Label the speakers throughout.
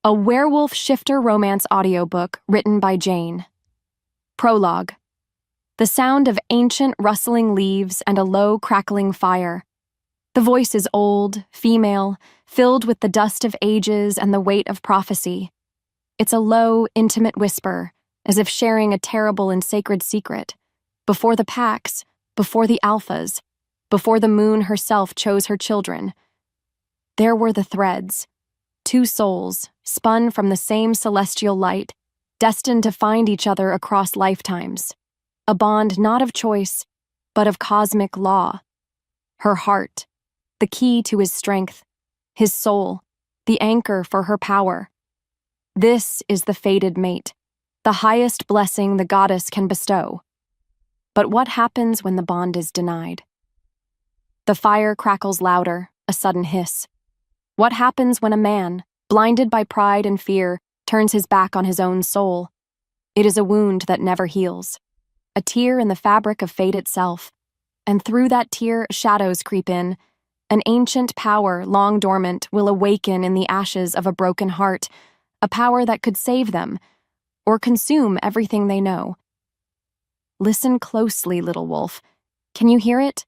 Speaker 1: A Werewolf Shifter romance audiobook written by Jane. Prologue. The sound of ancient rustling leaves and a low crackling fire. The voice is old, female, filled with the dust of ages and the weight of prophecy. It's a low, intimate whisper, as if sharing a terrible and sacred secret. Before the packs, before the alphas, before the moon herself chose her children. There were the threads. Two souls, spun from the same celestial light, destined to find each other across lifetimes. A bond not of choice, but of cosmic law. Her heart, the key to his strength, his soul, the anchor for her power. This is the fated mate, the highest blessing the goddess can bestow. But what happens when the bond is denied? The fire crackles louder, a sudden hiss. What happens when a man, blinded by pride and fear, turns his back on his own soul? It is a wound that never heals, a tear in the fabric of fate itself, and through that tear shadows creep in. An ancient power, long dormant, will awaken in the ashes of a broken heart, a power that could save them, or consume everything they know. Listen closely, little wolf. Can you hear it?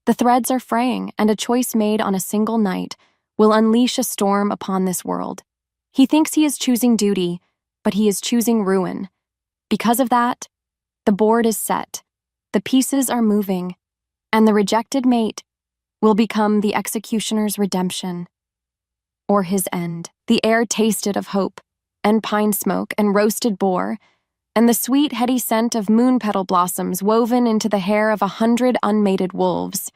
Speaker 1: The threads are fraying, and a choice made on a single night will unleash a storm upon this world. He thinks he is choosing duty, but he is choosing ruin. Because of that, the board is set, the pieces are moving, and the rejected mate will become the executioner's redemption, or his end. The air tasted of hope, and pine smoke, and roasted boar, and the sweet, heady scent of moon petal blossoms woven into the hair of 100 unmated wolves.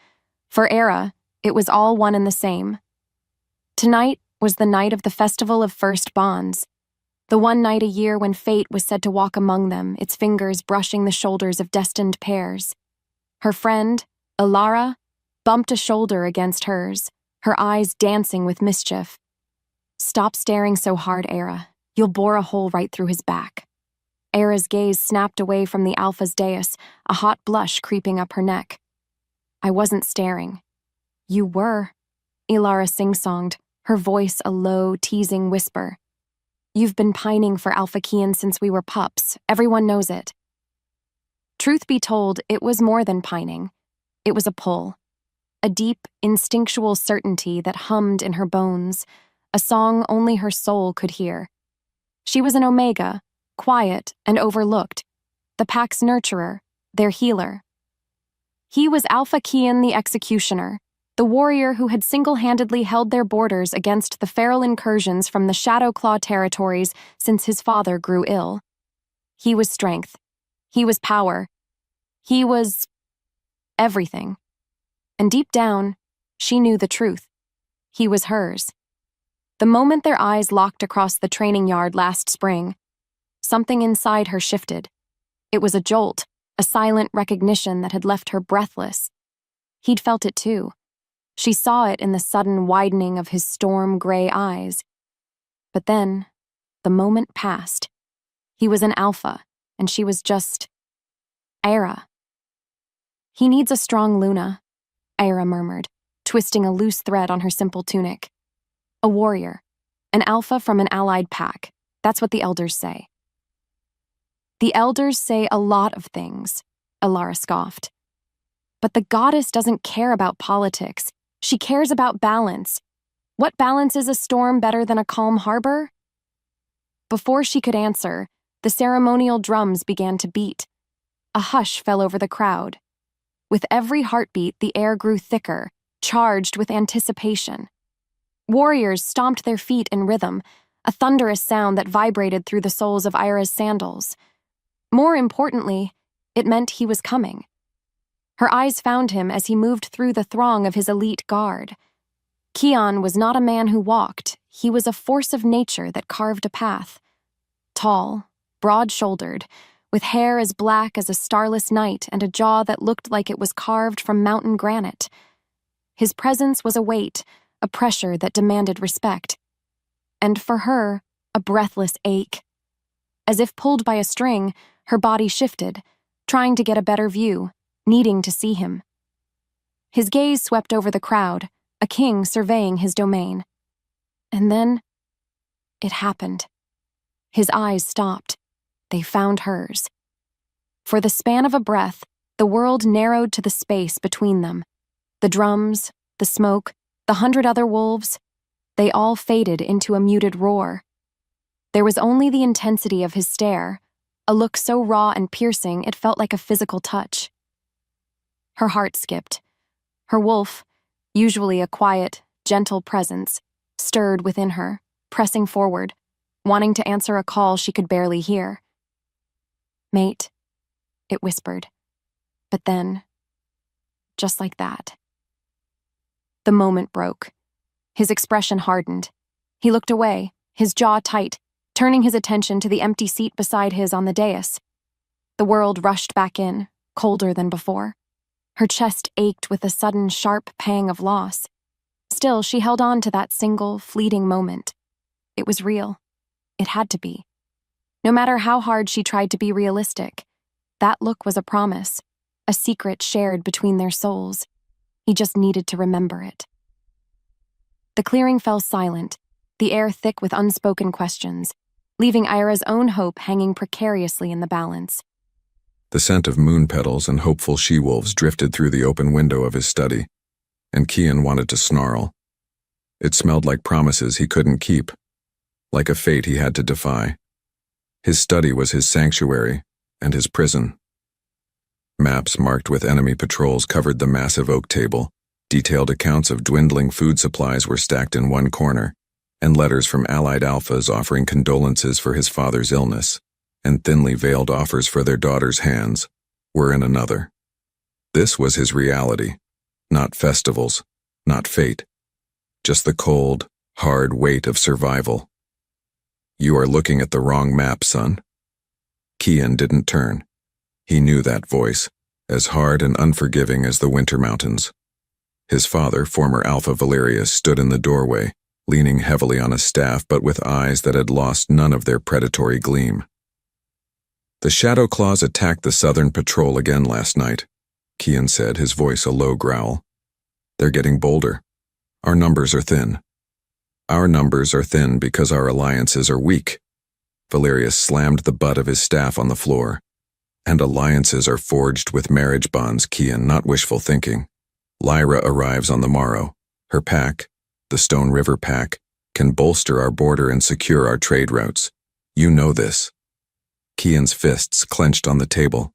Speaker 1: For Aira, it was all one and the same. Tonight was the night of the Festival of First Bonds, the one night a year when fate was said to walk among them, its fingers brushing the shoulders of destined pairs. Her friend, Aira, bumped a shoulder against hers, her eyes dancing with mischief. "Stop staring so hard, Aira. You'll bore a hole right through his back." Aira's gaze snapped away from the Alpha's dais, a hot blush creeping up her neck. "I wasn't staring." "You were," Aira sing-songed, her voice a low, teasing whisper. "You've been pining for Alpha Kian since we were pups. Everyone knows it." Truth be told, it was more than pining. It was a pull. A deep, instinctual certainty that hummed in her bones, a song only her soul could hear. She was an Omega, quiet and overlooked, the pack's nurturer, their healer. He was Alpha Kian the Executioner, the warrior who had single-handedly held their borders against the feral incursions from the Shadowclaw territories since his father grew ill. He was strength. He was power. He was everything. And deep down, she knew the truth. He was hers. The moment their eyes locked across the training yard last spring, something inside her shifted. It was a jolt, a silent recognition that had left her breathless. He'd felt it too. She saw it in the sudden widening of his storm-gray eyes. But then, the moment passed. He was an alpha, and she was just Aira. "He needs a strong Luna," Aira murmured, twisting a loose thread on her simple tunic. "A warrior, an alpha from an allied pack. That's what the elders say." "The elders say a lot of things," Aira scoffed. "But the goddess doesn't care about politics. She cares about balance. What balance is a storm better than a calm harbor?" Before she could answer, the ceremonial drums began to beat. A hush fell over the crowd. With every heartbeat, the air grew thicker, charged with anticipation. Warriors stomped their feet in rhythm, a thunderous sound that vibrated through the soles of Aira's sandals. More importantly, it meant he was coming. Her eyes found him as he moved through the throng of his elite guard. Kian was not a man who walked, he was a force of nature that carved a path. Tall, broad-shouldered, with hair as black as a starless night and a jaw that looked like it was carved from mountain granite. His presence was a weight, a pressure that demanded respect. And for her, a breathless ache. As if pulled by a string, her body shifted, trying to get a better view, needing to see him. His gaze swept over the crowd, a king surveying his domain. And then, it happened. His eyes stopped. They found hers. For the span of a breath, the world narrowed to the space between them. The drums, the smoke, the 100 other wolves, they all faded into a muted roar. There was only the intensity of his stare, a look so raw and piercing it felt like a physical touch. Her heart skipped. Her wolf, usually a quiet, gentle presence, stirred within her, pressing forward, wanting to answer a call she could barely hear. "Mate," it whispered. But then, just like that, the moment broke. His expression hardened. He looked away, his jaw tight, turning his attention to the empty seat beside his on the dais. The world rushed back in, colder than before. Her chest ached with a sudden sharp pang of loss. Still, she held on to that single, fleeting moment. It was real. It had to be. No matter how hard she tried to be realistic, that look was a promise, a secret shared between their souls. He just needed to remember it. The clearing fell silent, the air thick with unspoken questions, leaving Aira's own hope hanging precariously in the balance.
Speaker 2: The scent of moon petals and hopeful she-wolves drifted through the open window of his study, and Kian wanted to snarl. It smelled like promises he couldn't keep, like a fate he had to defy. His study was his sanctuary and his prison. Maps marked with enemy patrols covered the massive oak table. Detailed accounts of dwindling food supplies were stacked in one corner, and letters from allied alphas offering condolences for his father's illness, and thinly veiled offers for their daughter's hands, were in another. This was his reality, not festivals, not fate, just the cold, hard weight of survival. "You are looking at the wrong map, son." Kian didn't turn. He knew that voice, as hard and unforgiving as the winter mountains. His father, former Alpha Valerius, stood in the doorway, leaning heavily on a staff but with eyes that had lost none of their predatory gleam. "The Shadow Claws attacked the Southern Patrol again last night," Kian said, his voice a low growl. "They're getting bolder. Our numbers are thin. Our numbers are thin because our alliances are weak." Valerius slammed the butt of his staff on the floor. "And alliances are forged with marriage bonds, Kian, not wishful thinking. Lyra arrives on the morrow. Her pack, the Stone River pack, can bolster our border and secure our trade routes. You know this." Kian's fists clenched on the table.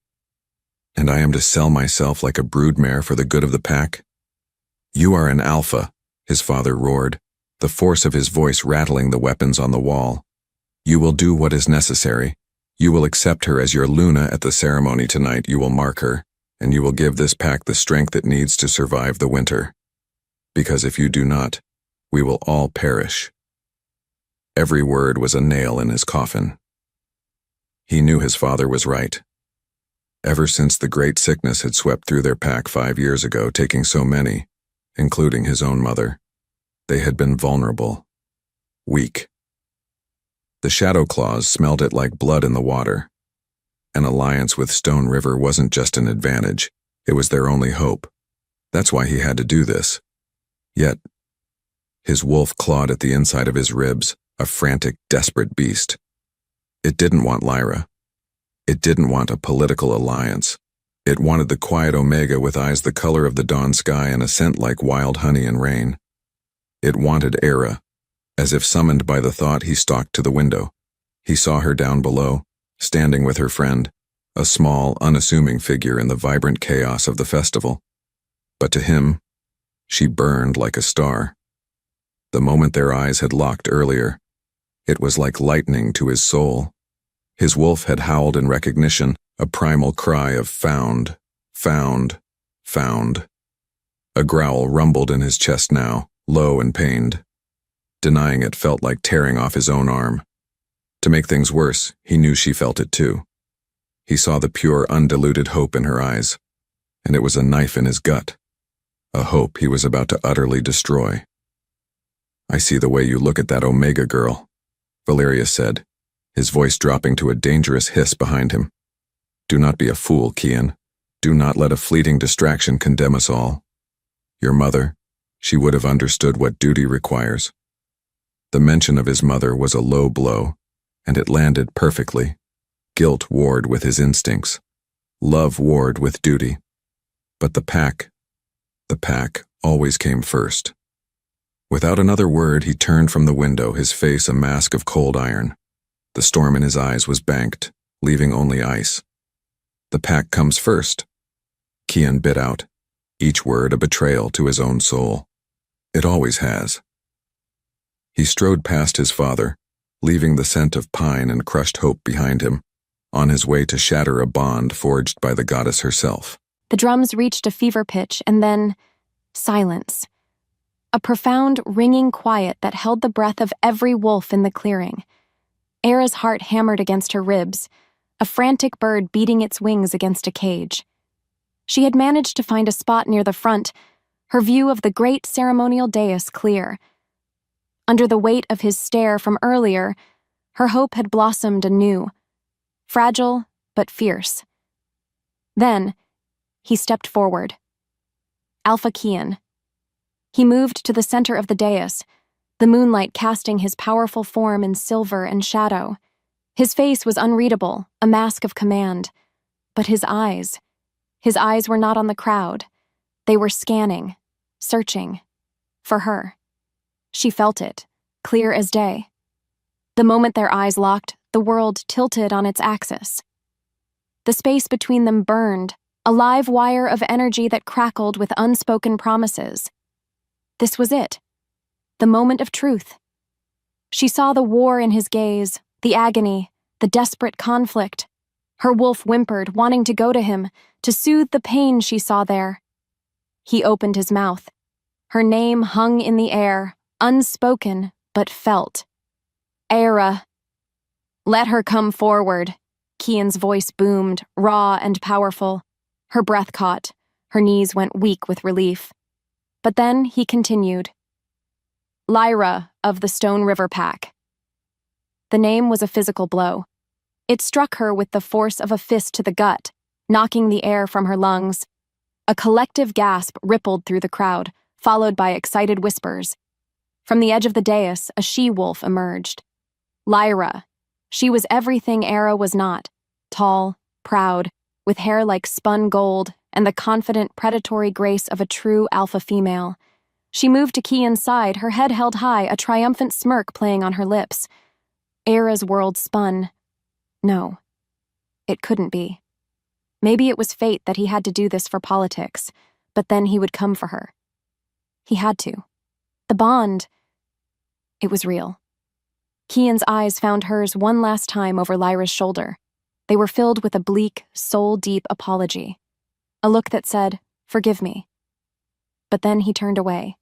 Speaker 2: "And I am to sell myself like a broodmare for the good of the pack?" "You are an alpha," his father roared, the force of his voice rattling the weapons on the wall. "You will do what is necessary. You will accept her as your Luna at the ceremony tonight. You will mark her, and you will give this pack the strength it needs to survive the winter. Because if you do not, we will all perish." Every word was a nail in his coffin. He knew his father was right. Ever since the great sickness had swept through their pack 5 years ago, taking so many, including his own mother, they had been vulnerable, weak. The Shadow Claws smelled it like blood in the water. An alliance with Stone River wasn't just an advantage, it was their only hope. That's why he had to do this. Yet, his wolf clawed at the inside of his ribs, a frantic, desperate beast. It didn't want Lyra. It didn't want a political alliance. It wanted the quiet Omega with eyes the color of the dawn sky and a scent like wild honey and rain. It wanted Aira. As if summoned by the thought, he stalked to the window. He saw her down below, standing with her friend, a small, unassuming figure in the vibrant chaos of the festival. But to him, she burned like a star. The moment their eyes had locked earlier, it was like lightning to his soul. His wolf had howled in recognition, a primal cry of found, found, found. A growl rumbled in his chest now, low and pained. Denying it felt like tearing off his own arm. To make things worse, he knew she felt it too. He saw the pure, undiluted hope in her eyes, and it was a knife in his gut, a hope he was about to utterly destroy. "I see the way you look at that Omega girl," Valerius said, his voice dropping to a dangerous hiss behind him. "Do not be a fool, Kian. Do not let a fleeting distraction condemn us all. Your mother, she would have understood what duty requires." The mention of his mother was a low blow, and it landed perfectly. Guilt warred with his instincts. Love warred with duty. But the pack always came first. Without another word, he turned from the window, his face a mask of cold iron. The storm in his eyes was banked, leaving only ice. The pack comes first. Kian bit out, each word a betrayal to his own soul. It always has. He strode past his father, leaving the scent of pine and crushed hope behind him, on his way to shatter a bond forged by the goddess herself.
Speaker 1: The drums reached a fever pitch, and then silence. A profound, ringing quiet that held the breath of every wolf in the clearing. Aira's heart hammered against her ribs, a frantic bird beating its wings against a cage. She had managed to find a spot near the front, her view of the great ceremonial dais clear. Under the weight of his stare from earlier, her hope had blossomed anew, fragile but fierce. Then, he stepped forward. Alpha Kian. He moved to the center of the dais, the moonlight casting his powerful form in silver and shadow. His face was unreadable, a mask of command. But his eyes were not on the crowd. They were scanning, searching, for her. She felt it, clear as day. The moment their eyes locked, the world tilted on its axis. The space between them burned, a live wire of energy that crackled with unspoken promises. This was it, the moment of truth. She saw the war in his gaze, the agony, the desperate conflict. Her wolf whimpered, wanting to go to him, to soothe the pain she saw there. He opened his mouth. Her name hung in the air, unspoken but felt. Aira. Let her come forward. Kian's voice boomed, raw and powerful. Her breath caught. Her knees went weak with relief. But then he continued. Lyra of the Stone River Pack. The name was a physical blow. It struck her with the force of a fist to the gut, knocking the air from her lungs. A collective gasp rippled through the crowd, followed by excited whispers. From the edge of the dais, a she-wolf emerged. Lyra. She was everything Aira was not. Tall, proud, with hair like spun gold and the confident, predatory grace of a true alpha female. She moved to Kian's side, her head held high, a triumphant smirk playing on her lips. Aira's world spun. No, it couldn't be. Maybe it was fate that he had to do this for politics, but then he would come for her. He had to. The bond, it was real. Kian's eyes found hers one last time over Lyra's shoulder. They were filled with a bleak, soul-deep apology. A look that said, "Forgive me." But then he turned away.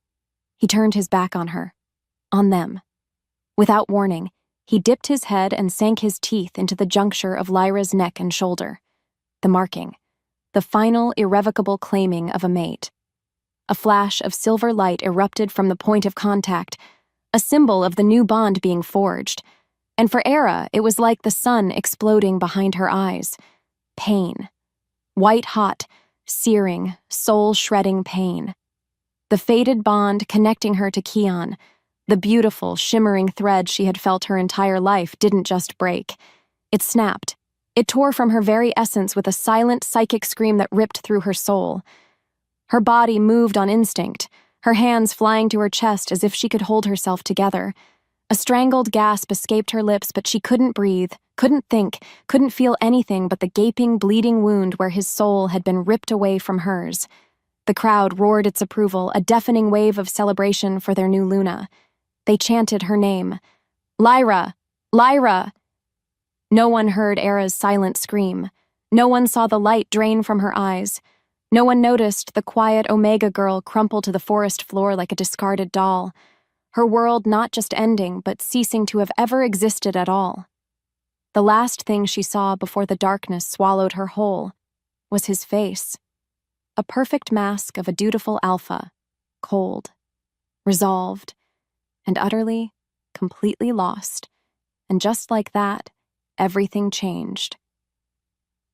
Speaker 1: He turned his back on her. On them. Without warning, he dipped his head and sank his teeth into the juncture of Lyra's neck and shoulder. The marking. The final, irrevocable claiming of a mate. A flash of silver light erupted from the point of contact, a symbol of the new bond being forged. And for Aira, it was like the sun exploding behind her eyes. Pain. White-hot, searing, soul-shredding pain. The faded bond connecting her to Kian, the beautiful, shimmering thread she had felt her entire life, didn't just break. It snapped. It tore from her very essence with a silent, psychic scream that ripped through her soul. Her body moved on instinct, her hands flying to her chest as if she could hold herself together. A strangled gasp escaped her lips, but she couldn't breathe, couldn't think, couldn't feel anything but the gaping, bleeding wound where his soul had been ripped away from hers. The crowd roared its approval, a deafening wave of celebration for their new Luna. They chanted her name. Lyra! Lyra! No one heard Aira's silent scream. No one saw the light drain from her eyes. No one noticed the quiet Omega girl crumple to the forest floor like a discarded doll. Her world not just ending, but ceasing to have ever existed at all. The last thing she saw before the darkness swallowed her whole was his face. A perfect mask of a dutiful alpha, cold, resolved, and utterly, completely lost. And just like that, everything changed.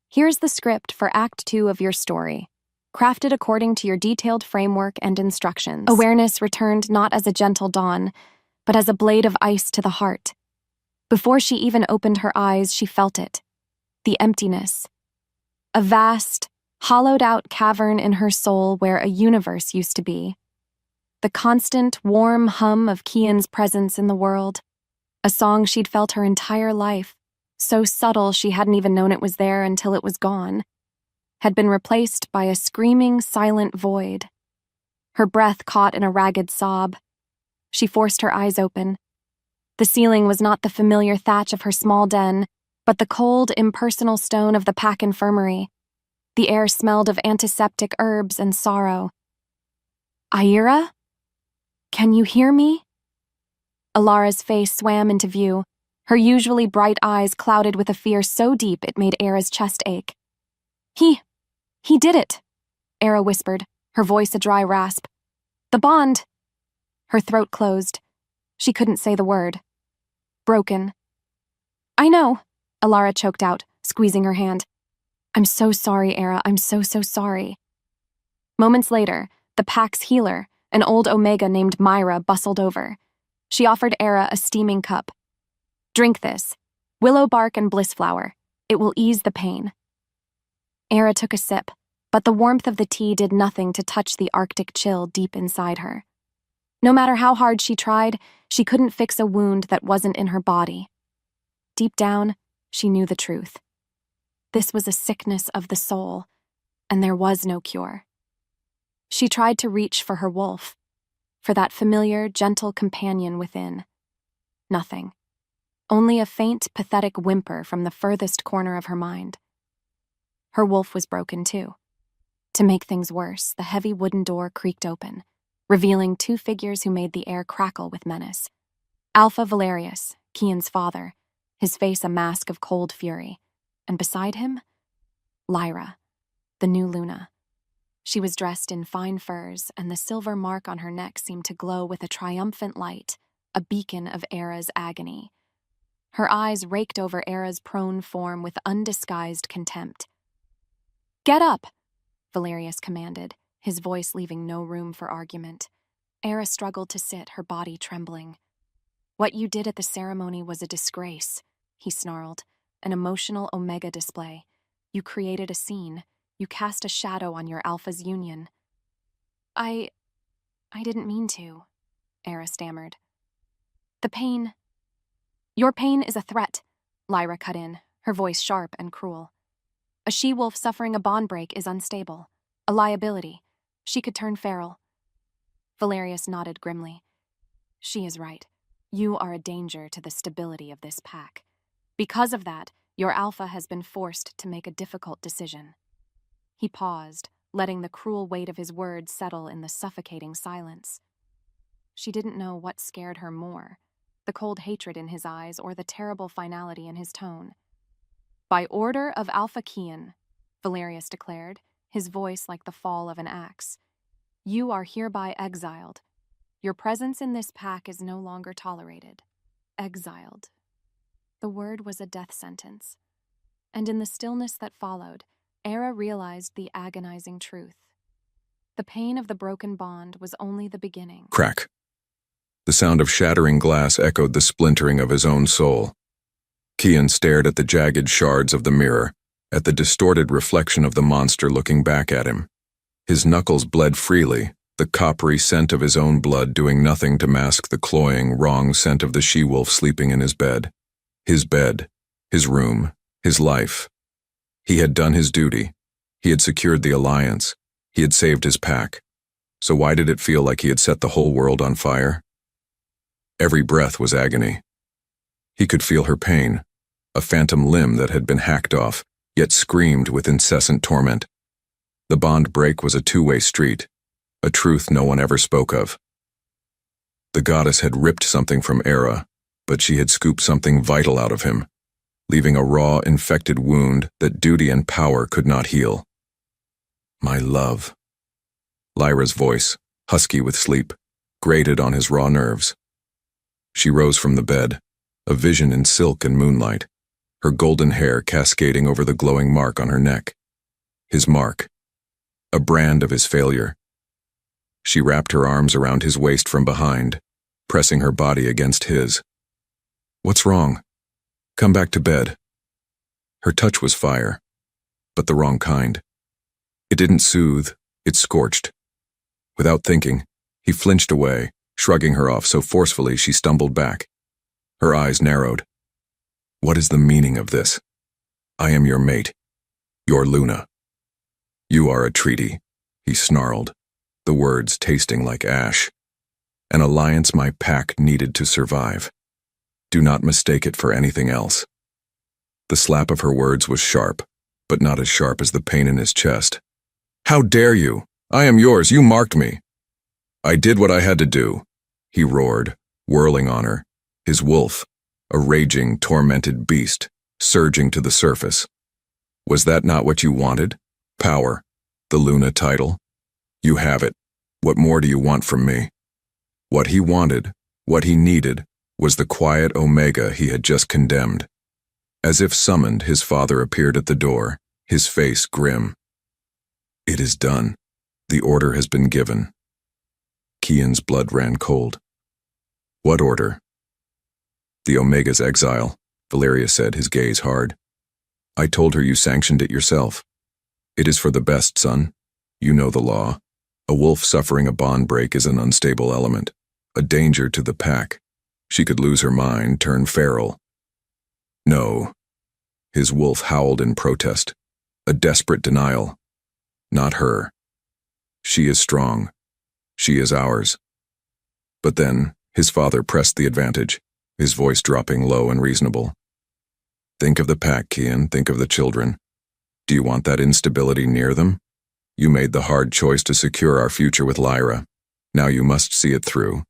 Speaker 1: Here's the script for Act 2 of your story, crafted according to your detailed framework and instructions. Awareness returned not as a gentle dawn, but as a blade of ice to the heart. Before she even opened her eyes, she felt it. The emptiness. A vast, hollowed-out cavern in her soul where a universe used to be. The constant, warm hum of Kian's presence in the world. A song she'd felt her entire life, so subtle she hadn't even known it was there until it was gone, had been replaced by a screaming, silent void. Her breath caught in a ragged sob. She forced her eyes open. The ceiling was not the familiar thatch of her small den, but the cold, impersonal stone of the pack infirmary. The air smelled of antiseptic herbs and sorrow. Aira? Can you hear me? Alara's face swam into view, her usually bright eyes clouded with a fear so deep it made Aira's chest ache. He did it, Aira whispered, her voice a dry rasp. The bond. Her throat closed. She couldn't say the word. Broken. I know, Alara choked out, squeezing her hand. I'm so sorry, Aira, I'm so sorry. Moments later, the pack's healer, an old Omega named Myra, bustled over. She offered Aira a steaming cup. Drink this. Willow bark and bliss flower. It will ease the pain. Aira took a sip, but the warmth of the tea did nothing to touch the Arctic chill deep inside her. No matter how hard she tried, she couldn't fix a wound that wasn't in her body. Deep down, she knew the truth. This was a sickness of the soul, and there was no cure. She tried to reach for her wolf, for that familiar, gentle companion within. Nothing. Only a faint, pathetic whimper from the furthest corner of her mind. Her wolf was broken, too. To make things worse, the heavy wooden door creaked open, revealing two figures who made the air crackle with menace. Alpha Valerius, Kian's father, his face a mask of cold fury, and beside him, Lyra, the new Luna. She was dressed in fine furs, and the silver mark on her neck seemed to glow with a triumphant light, a beacon of Aira's agony. Her eyes raked over Aira's prone form with undisguised contempt. Get up, Valerius commanded, his voice leaving no room for argument. Aira struggled to sit, her body trembling. What you did at the ceremony was a disgrace, he snarled, an emotional Omega display. You created a scene. You cast a shadow on your Alpha's union. I didn't mean to, Aira stammered. Your pain is a threat, Lyra cut in, her voice sharp and cruel. A she-wolf suffering a bond break is unstable, a liability. She could turn feral. Valerius nodded grimly. She is right. You are a danger to the stability of this pack. Because of that, your Alpha has been forced to make a difficult decision. He paused, letting the cruel weight of his words settle in the suffocating silence. She didn't know what scared her more, the cold hatred in his eyes or the terrible finality in his tone. By order of Alpha Kian, Valerius declared, his voice like the fall of an axe, you are hereby exiled. Your presence in this pack is no longer tolerated. Exiled. The word was a death sentence. And in the stillness that followed, Aira realized the agonizing truth. The pain of the broken bond was only the beginning.
Speaker 2: Crack. The sound of shattering glass echoed the splintering of his own soul. Kian stared at the jagged shards of the mirror, at the distorted reflection of the monster looking back at him. His knuckles bled freely, the coppery scent of his own blood doing nothing to mask the cloying, wrong scent of the she-wolf sleeping in his bed. His bed, his room, his life. He had done his duty. He had secured the alliance. He had saved his pack. So why did it feel like he had set the whole world on fire? Every breath was agony. He could feel her pain, a phantom limb that had been hacked off, yet screamed with incessant torment. The bond break was a two-way street, a truth no one ever spoke of. The goddess had ripped something from Aira, but she had scooped something vital out of him, leaving a raw, infected wound that duty and power could not heal. My love. Lyra's voice, husky with sleep, grated on his raw nerves. She rose from the bed, a vision in silk and moonlight, her golden hair cascading over the glowing mark on her neck. His mark. A brand of his failure. She wrapped her arms around his waist from behind, pressing her body against his. "What's wrong? Come back to bed." Her touch was fire, but the wrong kind. It didn't soothe, it scorched. Without thinking, he flinched away, shrugging her off so forcefully she stumbled back. Her eyes narrowed. "What is the meaning of this? I am your mate, your Luna." "You are a treaty," he snarled, the words tasting like ash. "An alliance my pack needed to survive. Do not mistake it for anything else." The slap of her words was sharp, but not as sharp as the pain in his chest. "How dare you? I am yours, you marked me." "I did what I had to do," he roared, whirling on her, his wolf, a raging, tormented beast, surging to the surface. "Was that not what you wanted? Power, the Luna title? You have it. What more do you want from me?" What he wanted, what he needed, was the quiet Omega he had just condemned. As if summoned, his father appeared at the door, his face grim. "It is done. The order has been given." Kian's blood ran cold. "What order?" "The Omega's exile," Valeria said, his gaze hard. "I told her you sanctioned it yourself. It is for the best, son. You know the law. A wolf suffering a bond break is an unstable element, a danger to the pack. She could lose her mind, turn feral." "No." His wolf howled in protest, a desperate denial. "Not her. She is strong. She is ours." But then, his father pressed the advantage, his voice dropping low and reasonable. "Think of the pack, Kian, think of the children. Do you want that instability near them? You made the hard choice to secure our future with Lyra. Now you must see it through.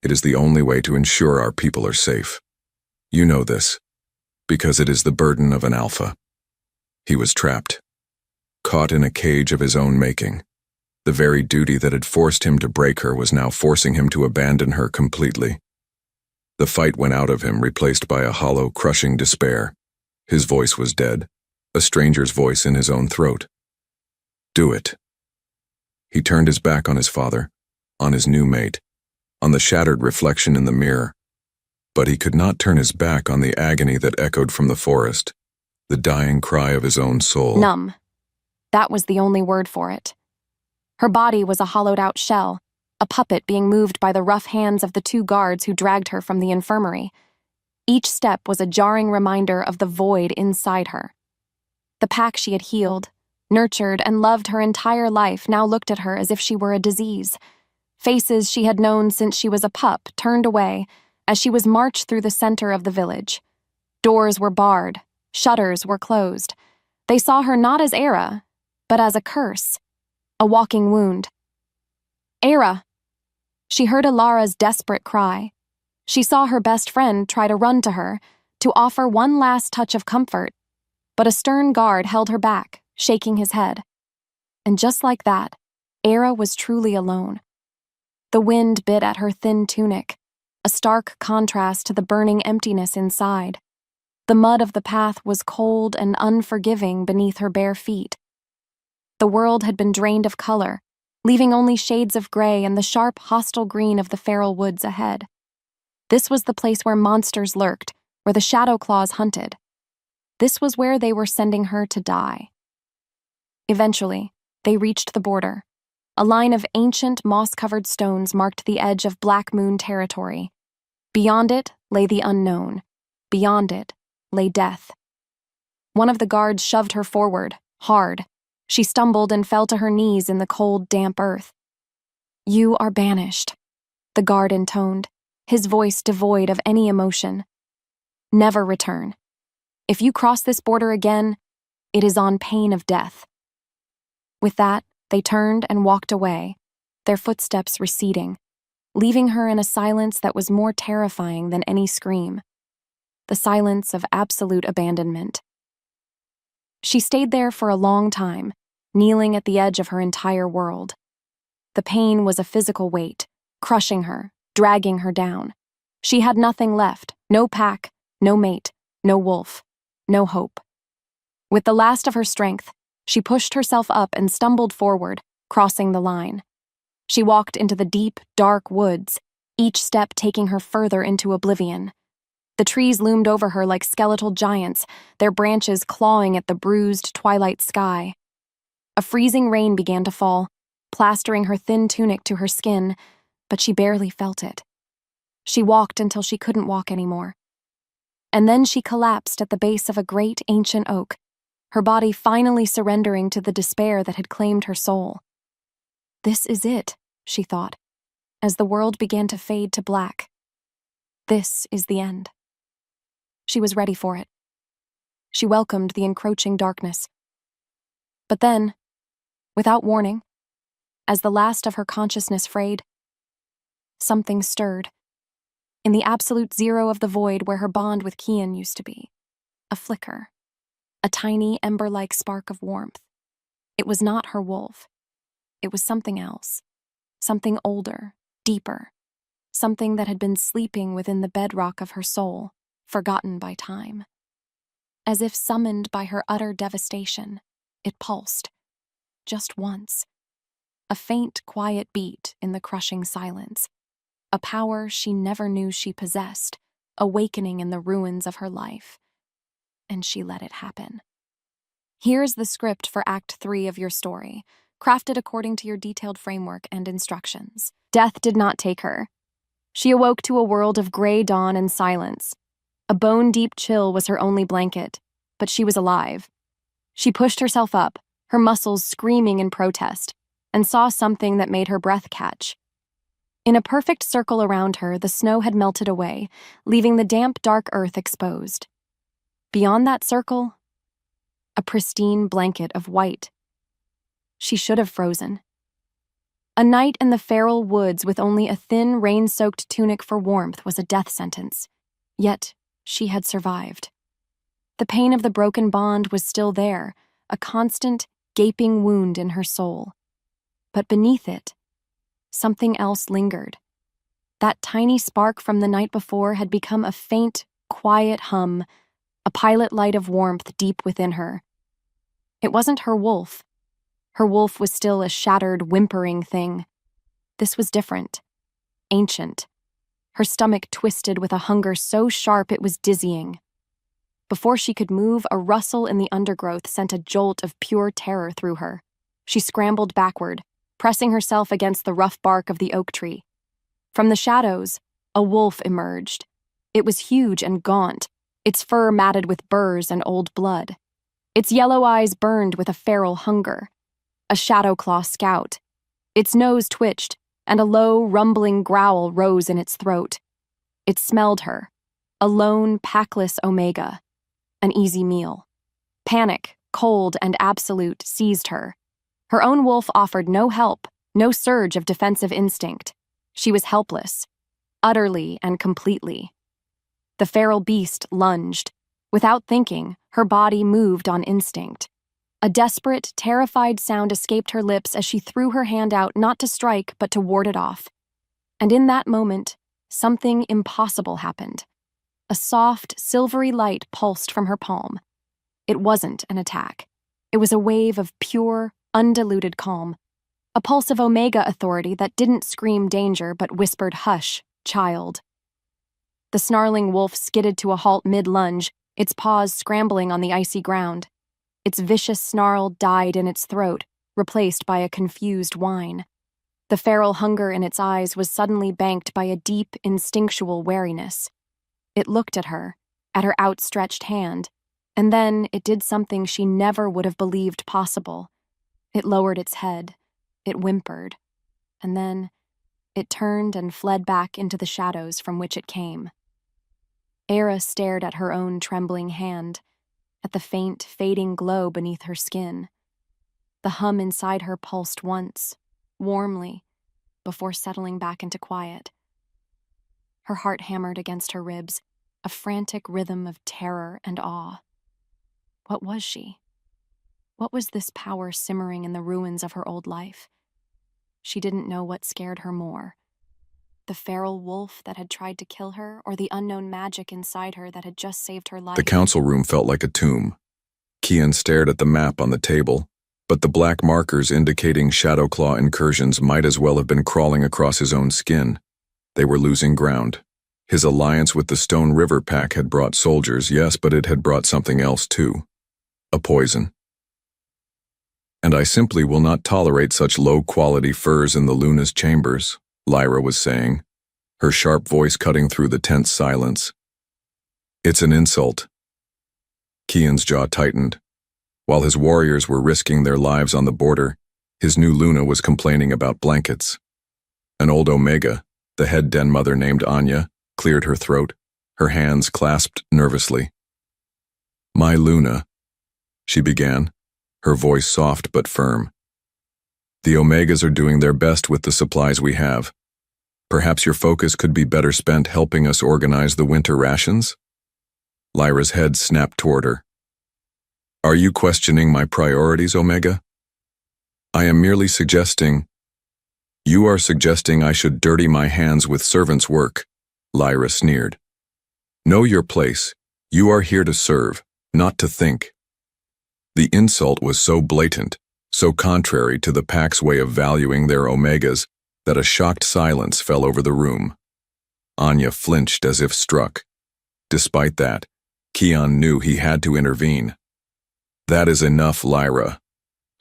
Speaker 2: It is the only way to ensure our people are safe. You know this, because it is the burden of an alpha." He was trapped, caught in a cage of his own making. The very duty that had forced him to break her was now forcing him to abandon her completely. The fight went out of him, replaced by a hollow, crushing despair. His voice was dead, a stranger's voice in his own throat. "Do it." He turned his back on his father, on his new mate, on the shattered reflection in the mirror. But he could not turn his back on the agony that echoed from the forest, the dying cry of his own soul.
Speaker 1: Numb. That was the only word for it. Her body was a hollowed-out shell, a puppet being moved by the rough hands of the two guards who dragged her from the infirmary. Each step was a jarring reminder of the void inside her. The pack she had healed, nurtured, and loved her entire life now looked at her as if she were a disease. Faces she had known since she was a pup turned away as she was marched through the center of the village. Doors were barred, shutters were closed. They saw her not as Aira, but as a curse, a walking wound. "Aira!" She heard Alara's desperate cry. She saw her best friend try to run to her, to offer one last touch of comfort, but a stern guard held her back, shaking his head. And just like that, Aira was truly alone. The wind bit at her thin tunic, a stark contrast to the burning emptiness inside. The mud of the path was cold and unforgiving beneath her bare feet. The world had been drained of color, leaving only shades of gray and the sharp, hostile green of the feral woods ahead. This was the place where monsters lurked, where the shadow claws hunted. This was where they were sending her to die. Eventually, they reached the border. A line of ancient, moss-covered stones marked the edge of Black Moon territory. Beyond it lay the unknown. Beyond it lay death. One of the guards shoved her forward, hard. She stumbled and fell to her knees in the cold, damp earth. "You are banished," the guard intoned, his voice devoid of any emotion. "Never return. If you cross this border again, it is on pain of death." With that, they turned and walked away, their footsteps receding, leaving her in a silence that was more terrifying than any scream. The silence of absolute abandonment. She stayed there for a long time, kneeling at the edge of her entire world. The pain was a physical weight, crushing her, dragging her down. She had nothing left, no pack, no mate, no wolf, no hope. With the last of her strength, she pushed herself up and stumbled forward, crossing the line. She walked into the deep, dark woods, each step taking her further into oblivion. The trees loomed over her like skeletal giants, their branches clawing at the bruised twilight sky. A freezing rain began to fall, plastering her thin tunic to her skin, but she barely felt it. She walked until she couldn't walk anymore. And then she collapsed at the base of a great ancient oak, her body finally surrendering to the despair that had claimed her soul. This is it, she thought, as the world began to fade to black. This is the end. She was ready for it. She welcomed the encroaching darkness. But then, without warning, as the last of her consciousness frayed, something stirred. In the absolute zero of the void where her bond with Kian used to be, a flicker, a tiny ember-like spark of warmth. It was not her wolf. It was something else, something older, deeper, something that had been sleeping within the bedrock of her soul, forgotten by time. As if summoned by her utter devastation, it pulsed, just once. A faint, quiet beat in the crushing silence. A power she never knew she possessed, awakening in the ruins of her life. And she let it happen. Here's the script for Act 3 of your story, crafted according to your detailed framework and instructions. Death did not take her. She awoke to a world of gray dawn and silence. A bone-deep chill was her only blanket, but she was alive. She pushed herself up, her muscles screaming in protest, and saw something that made her breath catch. In a perfect circle around her, the snow had melted away, leaving the damp, dark earth exposed. Beyond that circle, a pristine blanket of white. She should have frozen. A night in the feral woods with only a thin, rain-soaked tunic for warmth was a death sentence. Yet, she had survived. The pain of the broken bond was still there, a constant, gaping wound in her soul. But beneath it, something else lingered. That tiny spark from the night before had become a faint, quiet hum, a pilot light of warmth deep within her. It wasn't her wolf. Her wolf was still a shattered, whimpering thing. This was different, ancient. Her stomach twisted with a hunger so sharp it was dizzying. Before she could move, a rustle in the undergrowth sent a jolt of pure terror through her. She scrambled backward, pressing herself against the rough bark of the oak tree. From the shadows, a wolf emerged. It was huge and gaunt, its fur matted with burrs and old blood. Its yellow eyes burned with a feral hunger. A shadow-claw scout. Its nose twitched, and a low, rumbling growl rose in its throat. It smelled her, a lone, packless omega, an easy meal. Panic, cold and absolute, seized her. Her own wolf offered no help, no surge of defensive instinct. She was helpless, utterly and completely. The feral beast lunged. Without thinking, her body moved on instinct. A desperate, terrified sound escaped her lips as she threw her hand out not to strike but to ward it off. And in that moment, something impossible happened. A soft, silvery light pulsed from her palm. It wasn't an attack. It was a wave of pure, undiluted calm. A pulse of omega authority that didn't scream danger but whispered, "Hush, child." The snarling wolf skidded to a halt mid-lunge, its paws scrambling on the icy ground. Its vicious snarl died in its throat, replaced by a confused whine. The feral hunger in its eyes was suddenly banked by a deep, instinctual wariness. It looked at her outstretched hand, and then it did something she never would have believed possible. It lowered its head, it whimpered, and then it turned and fled back into the shadows from which it came. Aira stared at her own trembling hand, at the faint, fading glow beneath her skin. The hum inside her pulsed once, warmly, before settling back into quiet. Her heart hammered against her ribs, a frantic rhythm of terror and awe. What was she? What was this power simmering in the ruins of her old life? She didn't know what scared her more. The feral wolf that had tried to kill her, or the unknown magic inside her that had just saved her life?
Speaker 2: The council room felt like a tomb. Kian stared at the map on the table, but the black markers indicating Shadowclaw incursions might as well have been crawling across his own skin. They were losing ground. His alliance with the Stone River Pack had brought soldiers, yes, but it had brought something else too. A poison. And I simply will not tolerate such low-quality furs in the Luna's chambers, Lyra was saying, her sharp voice cutting through the tense silence. It's an insult. Kian's jaw tightened. While his warriors were risking their lives on the border, his new Luna was complaining about blankets. An old Omega, the head den mother named Anya, cleared her throat, her hands clasped nervously. My Luna, she began, her voice soft but firm. The Omegas are doing their best with the supplies we have. Perhaps your focus could be better spent helping us organize the winter rations? Lyra's head snapped toward her. Are you questioning my priorities, Omega? I am merely suggesting. You are suggesting I should dirty my hands with servants' work, Lyra sneered. Know your place. You are here to serve, not to think. The insult was so blatant, so contrary to the Pack's way of valuing their Omegas, that a shocked silence fell over the room. Anya flinched as if struck. Despite that, Kian knew he had to intervene. That is enough, Lyra.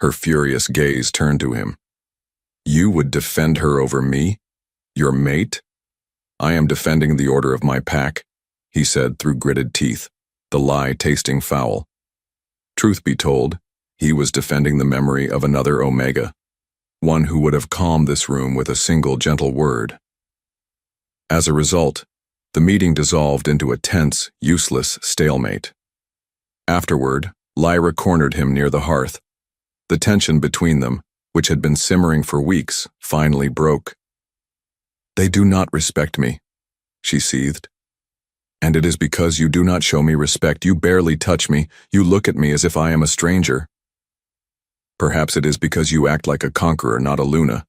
Speaker 2: Her furious gaze turned to him. You would defend her over me? Your mate? I am defending the order of my pack, he said through gritted teeth, the lie tasting foul. Truth be told, he was defending the memory of another Omega, one who would have calmed this room with a single gentle word. As a result, the meeting dissolved into a tense, useless stalemate. Afterward, Lyra cornered him near the hearth. The tension between them, which had been simmering for weeks, finally broke. They do not respect me, she seethed. And it is because you do not show me respect. You barely touch me. You look at me as if I am a stranger. Perhaps it is because you act like a conqueror, not a Luna.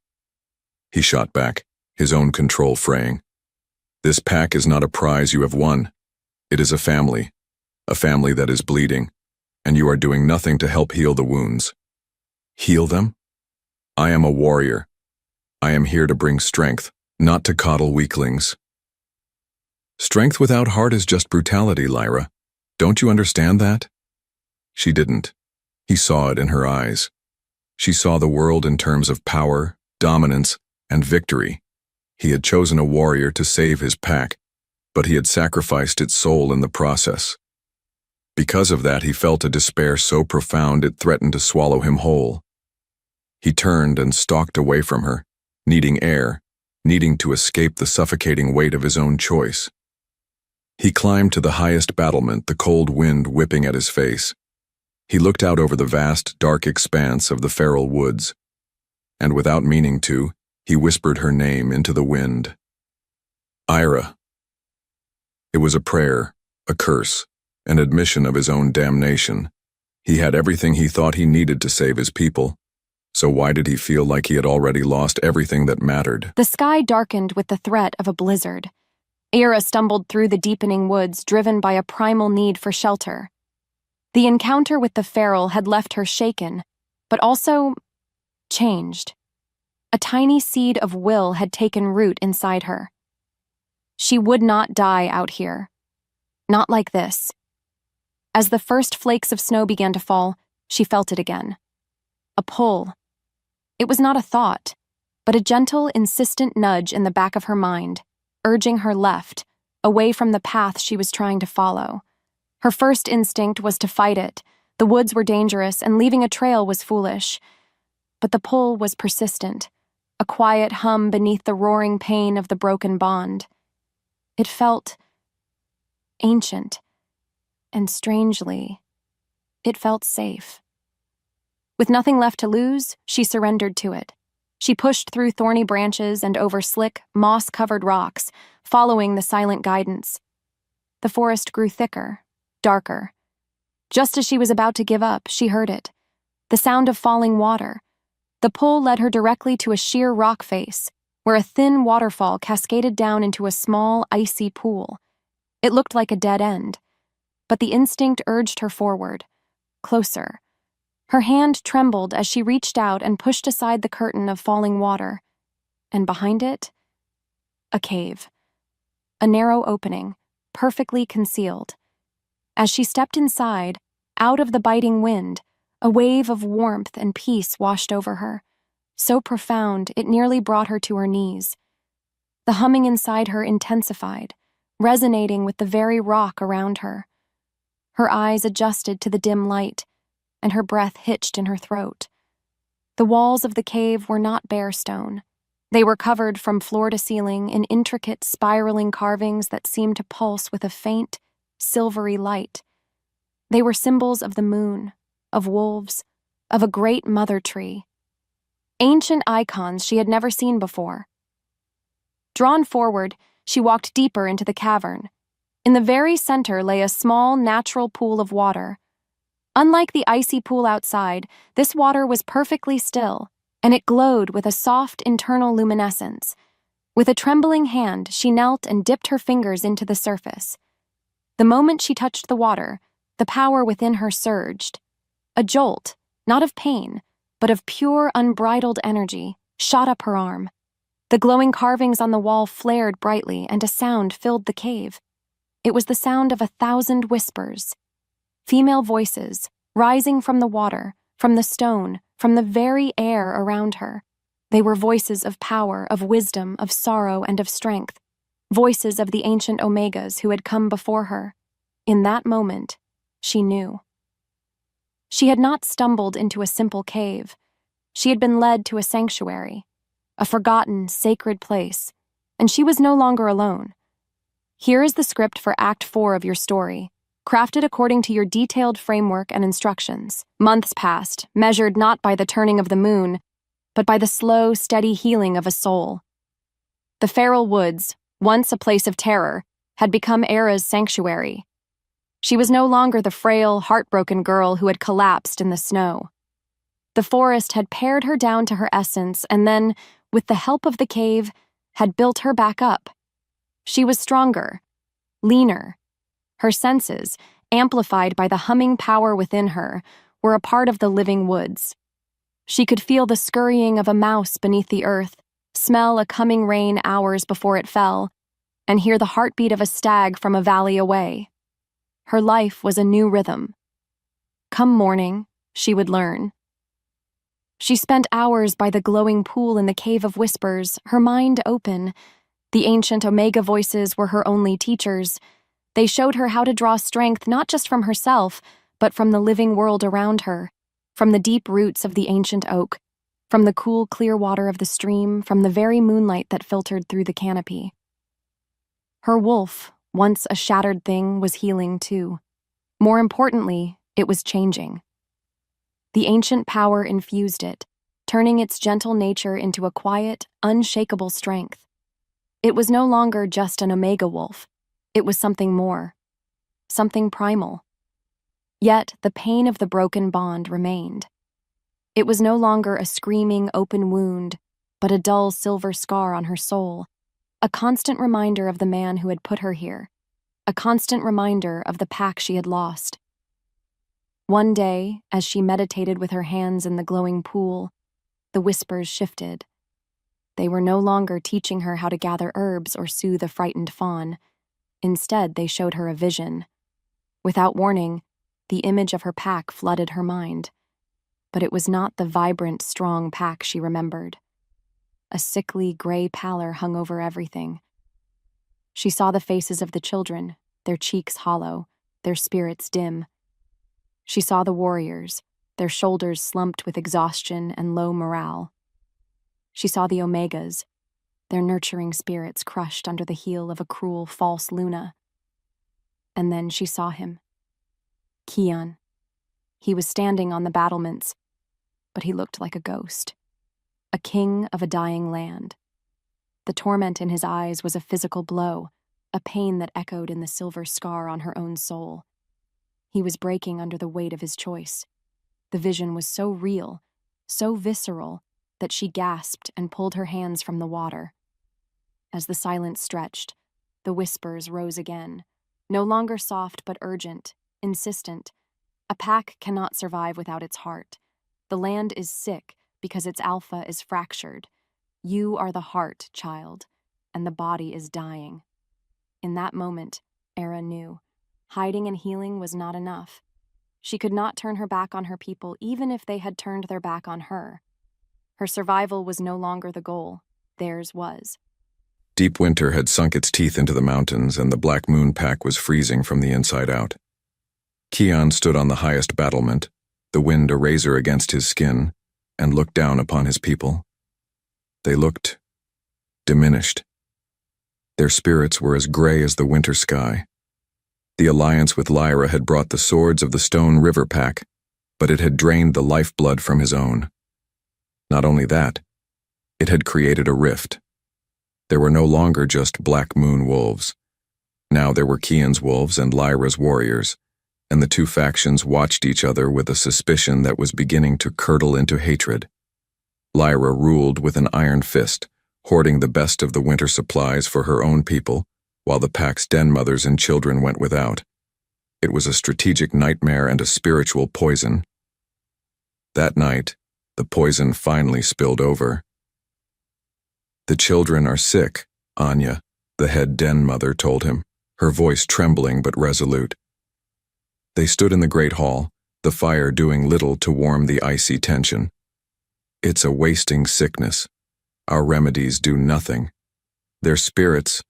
Speaker 2: He shot back, his own control fraying. This pack is not a prize you have won. It is a family that is bleeding, and you are doing nothing to help heal the wounds. Heal them? I am a warrior. I am here to bring strength, not to coddle weaklings. Strength without heart is just brutality, Lyra. Don't you understand that? She didn't. He saw it in her eyes. She saw the world in terms of power, dominance, and victory. He had chosen a warrior to save his pack, but he had sacrificed its soul in the process. Because of that, he felt a despair so profound it threatened to swallow him whole. He turned and stalked away from her, needing air, needing to escape the suffocating weight of his own choice. He climbed to the highest battlement, the cold wind whipping at his face. He looked out over the vast, dark expanse of the feral woods, and without meaning to, he whispered her name into the wind. Aira. It was a prayer, a curse, an admission of his own damnation. He had everything he thought he needed to save his people, so why did he feel like he had already lost everything that mattered?
Speaker 1: The sky darkened with the threat of a blizzard. Aira stumbled through the deepening woods, driven by a primal need for shelter. The encounter with the feral had left her shaken, but also changed. A tiny seed of will had taken root inside her. She would not die out here. Not like this. As the first flakes of snow began to fall, she felt it again. A pull. It was not a thought, but a gentle, insistent nudge in the back of her mind, urging her left, away from the path she was trying to follow. Her first instinct was to fight it. The woods were dangerous, and leaving a trail was foolish. But the pull was persistent, a quiet hum beneath the roaring pain of the broken bond. It felt ancient, and strangely, it felt safe. With nothing left to lose, she surrendered to it. She pushed through thorny branches and over slick, moss-covered rocks, following the silent guidance. The forest grew thicker, darker. Just as she was about to give up, she heard it. The sound of falling water. The pull led her directly to a sheer rock face, where a thin waterfall cascaded down into a small, icy pool. It looked like a dead end, but the instinct urged her forward, closer. Her hand trembled as she reached out and pushed aside the curtain of falling water, and behind it, A cave. A narrow opening, perfectly concealed. As she stepped inside, out of the biting wind, a wave of warmth and peace washed over her, so profound it nearly brought her to her knees. The humming inside her intensified, resonating with the very rock around her. Her eyes adjusted to the dim light, and her breath hitched in her throat. The walls of the cave were not bare stone. They were covered from floor to ceiling in intricate, spiraling carvings that seemed to pulse with a faint, silvery light. They were symbols of the moon, of wolves, of a great mother tree. Ancient icons she had never seen before. Drawn forward, she walked deeper into the cavern. In the very center lay a small, natural pool of water. Unlike the icy pool outside, this water was perfectly still, and it glowed with a soft internal luminescence. With a trembling hand, she knelt and dipped her fingers into the surface. The moment she touched the water, the power within her surged. A jolt, not of pain, but of pure, unbridled energy, shot up her arm. The glowing carvings on the wall flared brightly, and a sound filled the cave. It was the sound of 1,000 whispers. Female voices, rising from the water, from the stone, from the very air around her. They were voices of power, of wisdom, of sorrow, and of strength. Voices of the ancient Omegas who had come before her. In that moment, she knew. She had not stumbled into a simple cave. She had been led to a sanctuary, a forgotten, sacred place, and she was no longer alone. Here is the script for Act 4 of your story, crafted according to your detailed framework and instructions. Months passed, measured not by the turning of the moon, but by the slow, steady healing of a soul. The feral woods, once a place of terror, had become Aira's sanctuary. She was no longer the frail, heartbroken girl who had collapsed in the snow. The forest had pared her down to her essence and then, with the help of the cave, had built her back up. She was stronger, leaner. Her senses, amplified by the humming power within her, were a part of the living woods. She could feel the scurrying of a mouse beneath the earth, smell a coming rain hours before it fell, and hear the heartbeat of a stag from a valley away. Her life was a new rhythm. Come morning, she would learn. She spent hours by the glowing pool in the Cave of Whispers, her mind open. The ancient Omega voices were her only teachers. They showed her how to draw strength not just from herself, but from the living world around her, from the deep roots of the ancient oak, from the cool, clear water of the stream, from the very moonlight that filtered through the canopy. Her wolf, once a shattered thing, was healing too. More importantly, it was changing. The ancient power infused it, turning its gentle nature into a quiet, unshakable strength. It was no longer just an Omega wolf. It was something more, something primal. Yet the pain of the broken bond remained. It was no longer a screaming open wound, but a dull silver scar on her soul, a constant reminder of the man who had put her here, a constant reminder of the pack she had lost. One day, as she meditated with her hands in the glowing pool, the whispers shifted. They were no longer teaching her how to gather herbs or soothe a frightened fawn. Instead, they showed her a vision. Without warning, the image of her pack flooded her mind. But it was not the vibrant, strong pack she remembered. A sickly, gray pallor hung over everything. She saw the faces of the children, their cheeks hollow, their spirits dim. She saw the warriors, their shoulders slumped with exhaustion and low morale. She saw the Omegas, their nurturing spirits crushed under the heel of a cruel, false Luna. And then she saw him. Kian. He was standing on the battlements, but he looked like a ghost. A king of a dying land. The torment in his eyes was a physical blow, a pain that echoed in the silver scar on her own soul. He was breaking under the weight of his choice. The vision was so real, so visceral, that she gasped and pulled her hands from the water. As the silence stretched, the whispers rose again, no longer soft but urgent, insistent. A pack cannot survive without its heart. The land is sick because its alpha is fractured. You are the heart, child. and the body is dying. In that moment, Aira knew. Hiding and healing was not enough. She could not turn her back on her people even if they had turned their back on her. Her survival was no longer the goal. Theirs was.
Speaker 2: Deep winter had sunk its teeth into the mountains, and the Black Moon pack was freezing from the inside out. Kian stood on the highest battlement, the wind a razor against his skin, and looked down upon his people. They looked diminished. Their spirits were as gray as the winter sky. The alliance with Lyra had brought the swords of the Stone River pack, but it had drained the lifeblood from his own. Not only that, it had created a rift. There were no longer just Black Moon wolves. Now there were Kian's wolves and Lyra's warriors, and the two factions watched each other with a suspicion that was beginning to curdle into hatred. Lyra ruled with an iron fist, hoarding the best of the winter supplies for her own people, while the pack's den mothers and children went without. It was a strategic nightmare and a spiritual poison. That night, the poison finally spilled over. "The children are sick," Anya, the head den mother, told him, her voice trembling but resolute. They stood in the great hall, the fire doing little to warm the icy tension. "It's a wasting sickness. Our remedies do nothing. Their spirits,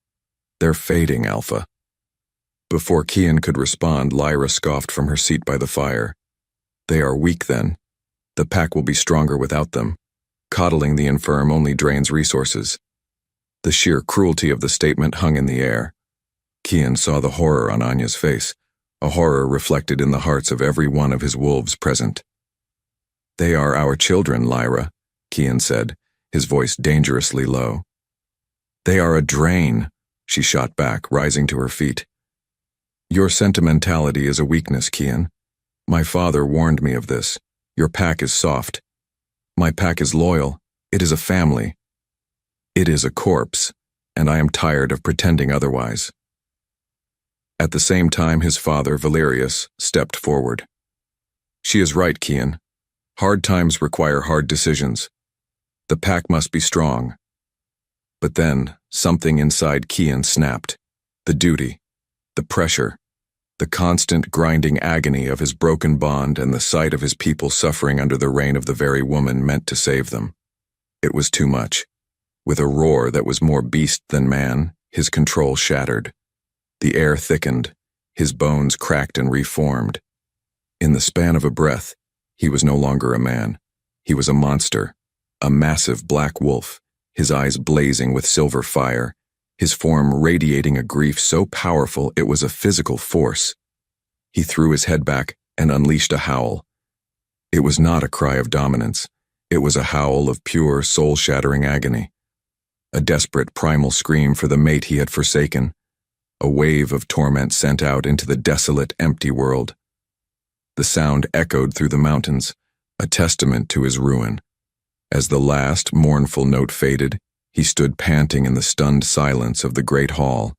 Speaker 2: they're fading, Alpha." Before Kian could respond, Lyra scoffed from her seat by the fire. "They are weak then. The pack will be stronger without them. Coddling the infirm only drains resources." The sheer cruelty of the statement hung in the air. Kian saw the horror on Anya's face, a horror reflected in the hearts of every one of his wolves present. "They are our children, Lyra," Kian said, his voice dangerously low. "They are a drain," she shot back, rising to her feet. "Your sentimentality is a weakness, Kian. My father warned me of this. Your pack is soft. My pack is loyal. It is a family. It is a corpse, and I am tired of pretending otherwise." At the same time, his father, Valerius, stepped forward. "She is right, Kian. Hard times require hard decisions. The pack must be strong." But then, something inside Kian snapped. The duty, the pressure, the constant grinding agony of his broken bond and the sight of his people suffering under the reign of the very woman meant to save them. It was too much. With a roar that was more beast than man, his control shattered. The air thickened, his bones cracked and reformed. In the span of a breath, he was no longer a man. He was a monster, a massive black wolf, his eyes blazing with silver fire, his form radiating a grief so powerful it was a physical force. He threw his head back and unleashed a howl. It was not a cry of dominance. It was a howl of pure, soul-shattering agony. A desperate primal scream for the mate he had forsaken. A wave of torment sent out into the desolate, empty world. The sound echoed through the mountains, a testament to his ruin. As the last, mournful note faded, he stood panting in the stunned silence of the great hall,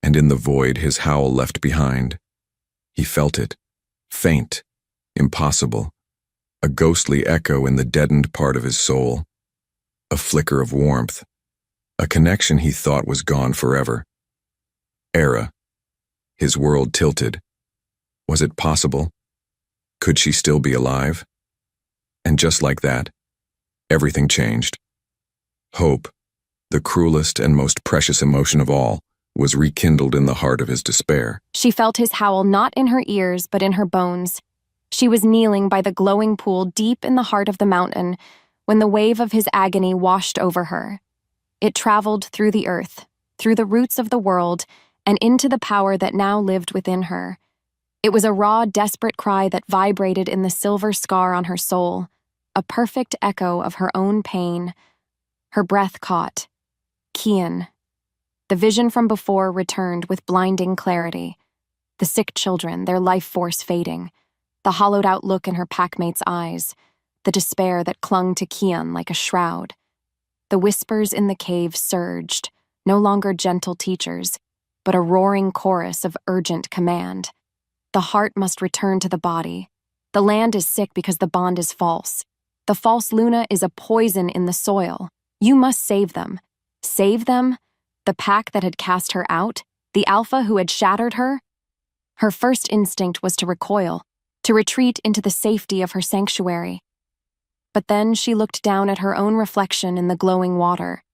Speaker 2: and in the void his howl left behind. He felt it, faint, impossible, a ghostly echo in the deadened part of his soul, a flicker of warmth, a connection he thought was gone forever. Aira. His world tilted. Was it possible? Could she still be alive? And just like that, everything changed. Hope, the cruelest and most precious emotion of all, was rekindled in the heart of his despair.
Speaker 1: She felt his howl not in her ears but in her bones. She was kneeling by the glowing pool deep in the heart of the mountain when the wave of his agony washed over her. It traveled through the earth, through the roots of the world, and into the power that now lived within her. It was a raw, desperate cry that vibrated in the silver scar on her soul, a perfect echo of her own pain. Her breath caught. Kian. The vision from before returned with blinding clarity. The sick children, their life force fading. The hollowed-out look in her packmate's eyes. The despair that clung to Kian like a shroud. The whispers in the cave surged, no longer gentle teachers, but a roaring chorus of urgent command. The heart must return to the body. The land is sick because the bond is false. The false Luna is a poison in the soil. You must save them. Save them the pack that had cast her out, the Alpha who had shattered her? Her first instinct was to recoil, to retreat into the safety of her sanctuary. But then she looked down at her own reflection in the glowing water.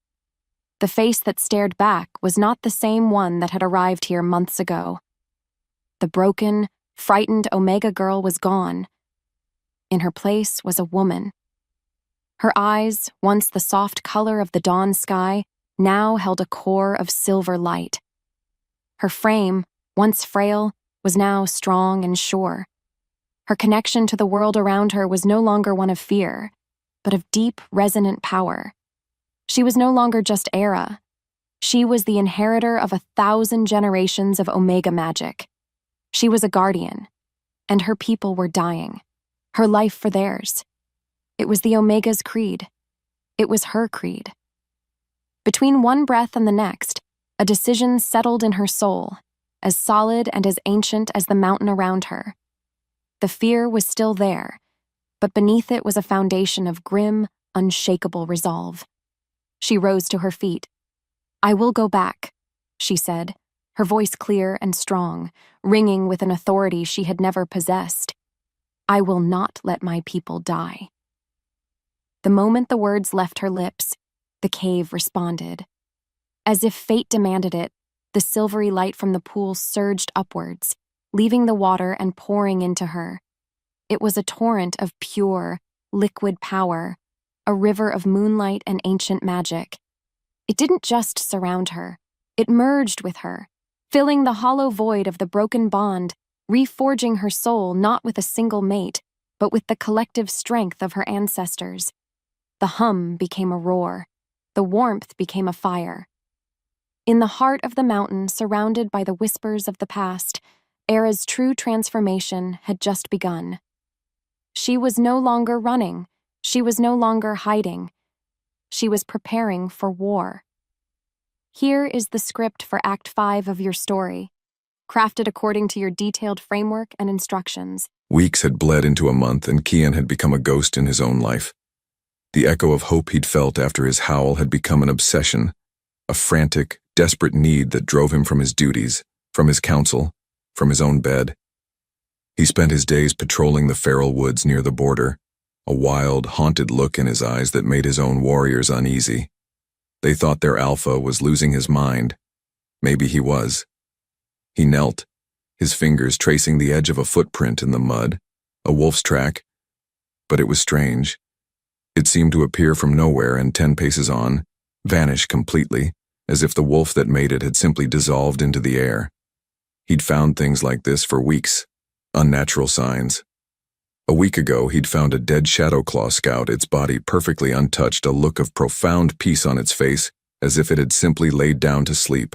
Speaker 1: The face that stared back was not the same one that had arrived here months ago. The broken, frightened Omega girl was gone. In her place was a woman. Her eyes, once the soft color of the dawn sky, now held a core of silver light. Her frame, once frail, was now strong and sure. Her connection to the world around her was no longer one of fear, but of deep, resonant power. She was no longer just Aira. She was the inheritor of 1,000 generations of Omega magic. She was a guardian, and her people were dying, her life for theirs. It was the Omega's creed. It was her creed. Between one breath and the next, a decision settled in her soul, as solid and as ancient as the mountain around her. The fear was still there, but beneath it was a foundation of grim, unshakable resolve. She rose to her feet. "I will go back," she said, her voice clear and strong, ringing with an authority she had never possessed. "I will not let my people die." The moment the words left her lips, the cave responded. As if fate demanded it, the silvery light from the pool surged upwards, leaving the water and pouring into her. It was a torrent of pure, liquid power, a river of moonlight and ancient magic. It didn't just surround her, it merged with her, filling the hollow void of the broken bond, reforging her soul not with a single mate, but with the collective strength of her ancestors. The hum became a roar, the warmth became a fire. In the heart of the mountain, surrounded by the whispers of the past, Aira's true transformation had just begun. She was no longer running, she was no longer hiding. She was preparing for war. Here is the script for Act 5 of your story, crafted according to your detailed framework and instructions.
Speaker 2: Weeks had bled into a month, and Kian had become a ghost in his own life. The echo of hope he'd felt after his howl had become an obsession, a frantic, desperate need that drove him from his duties, from his council, from his own bed. He spent his days patrolling the feral woods near the border, a wild, haunted look in his eyes that made his own warriors uneasy. They thought their Alpha was losing his mind. Maybe he was. He knelt, his fingers tracing the edge of a footprint in the mud, a wolf's track. But it was strange. It seemed to appear from nowhere and 10 paces on, vanish completely, as if the wolf that made it had simply dissolved into the air. He'd found things like this for weeks, unnatural signs. A week ago, he'd found a dead Shadowclaw scout, its body perfectly untouched, a look of profound peace on its face, as if it had simply laid down to sleep.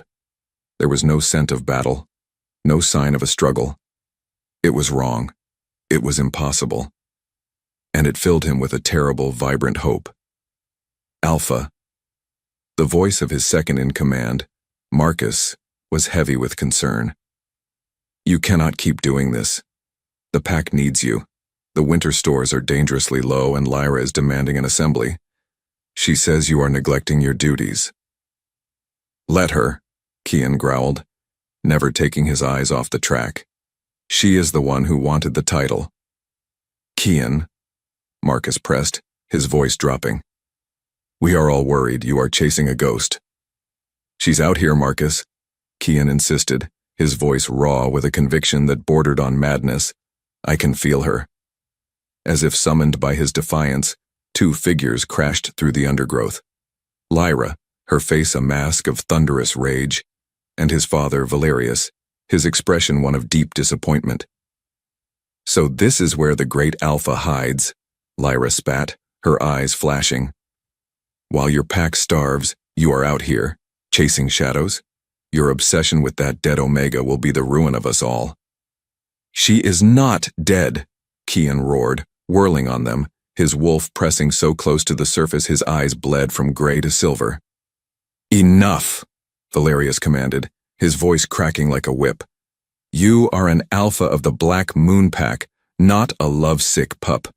Speaker 2: There was no scent of battle, no sign of a struggle. It was wrong. It was impossible. And it filled him with a terrible, vibrant hope. Alpha. The voice of his second-in-command, Marcus, was heavy with concern. "You cannot keep doing this. The pack needs you. The winter stores are dangerously low, and Lyra is demanding an assembly. She says you are neglecting your duties." "Let her," Kian growled, never taking his eyes off the track. "She is the one who wanted the title." "Kian," Marcus pressed, his voice dropping. "We are all worried you are chasing a ghost." "She's out here, Marcus," Kian insisted, his voice raw with a conviction that bordered on madness. "I can feel her." As if summoned by his defiance, 2 figures crashed through the undergrowth. Lyra, her face a mask of thunderous rage, and his father, Valerius, his expression one of deep disappointment. "So this is where the great Alpha hides," Lyra spat, her eyes flashing. "While your pack starves, you are out here, chasing shadows? Your obsession with that dead Omega will be the ruin of us all." "She is not dead," Kian roared, whirling on them, his wolf pressing so close to the surface his eyes bled from gray to silver. "Enough," Valerius commanded, his voice cracking like a whip. "You are an Alpha of the Black Moon Pack, not a lovesick pup.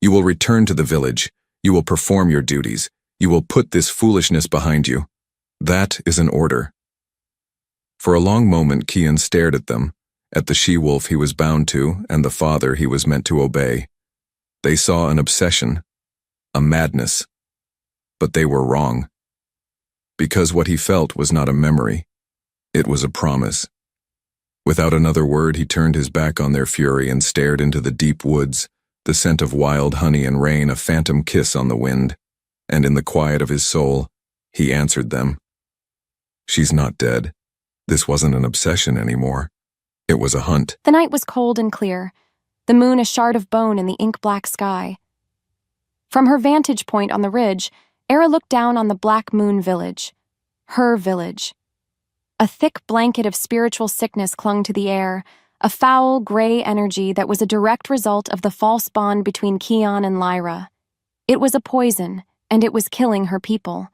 Speaker 2: You will return to the village. You will perform your duties. You will put this foolishness behind you. That is an order. For a long moment Kian stared at them, at the she-wolf he was bound to and the father he was meant to obey. They saw an obsession, a madness. But they were wrong. Because what he felt was not a memory. It was a promise. Without another word, he turned his back on their fury and stared into the deep woods, the scent of wild honey and rain a phantom kiss on the wind, and in the quiet of his soul, he answered them. She's not dead. This wasn't an obsession anymore. It was a hunt.
Speaker 1: The night was cold and clear, the moon a shard of bone in the ink-black sky. From her vantage point on the ridge, Aira looked down on the Black Moon village. Her village. A thick blanket of spiritual sickness clung to the air, a foul, gray energy that was a direct result of the false bond between Kian and Lyra. It was a poison, and it was killing her people.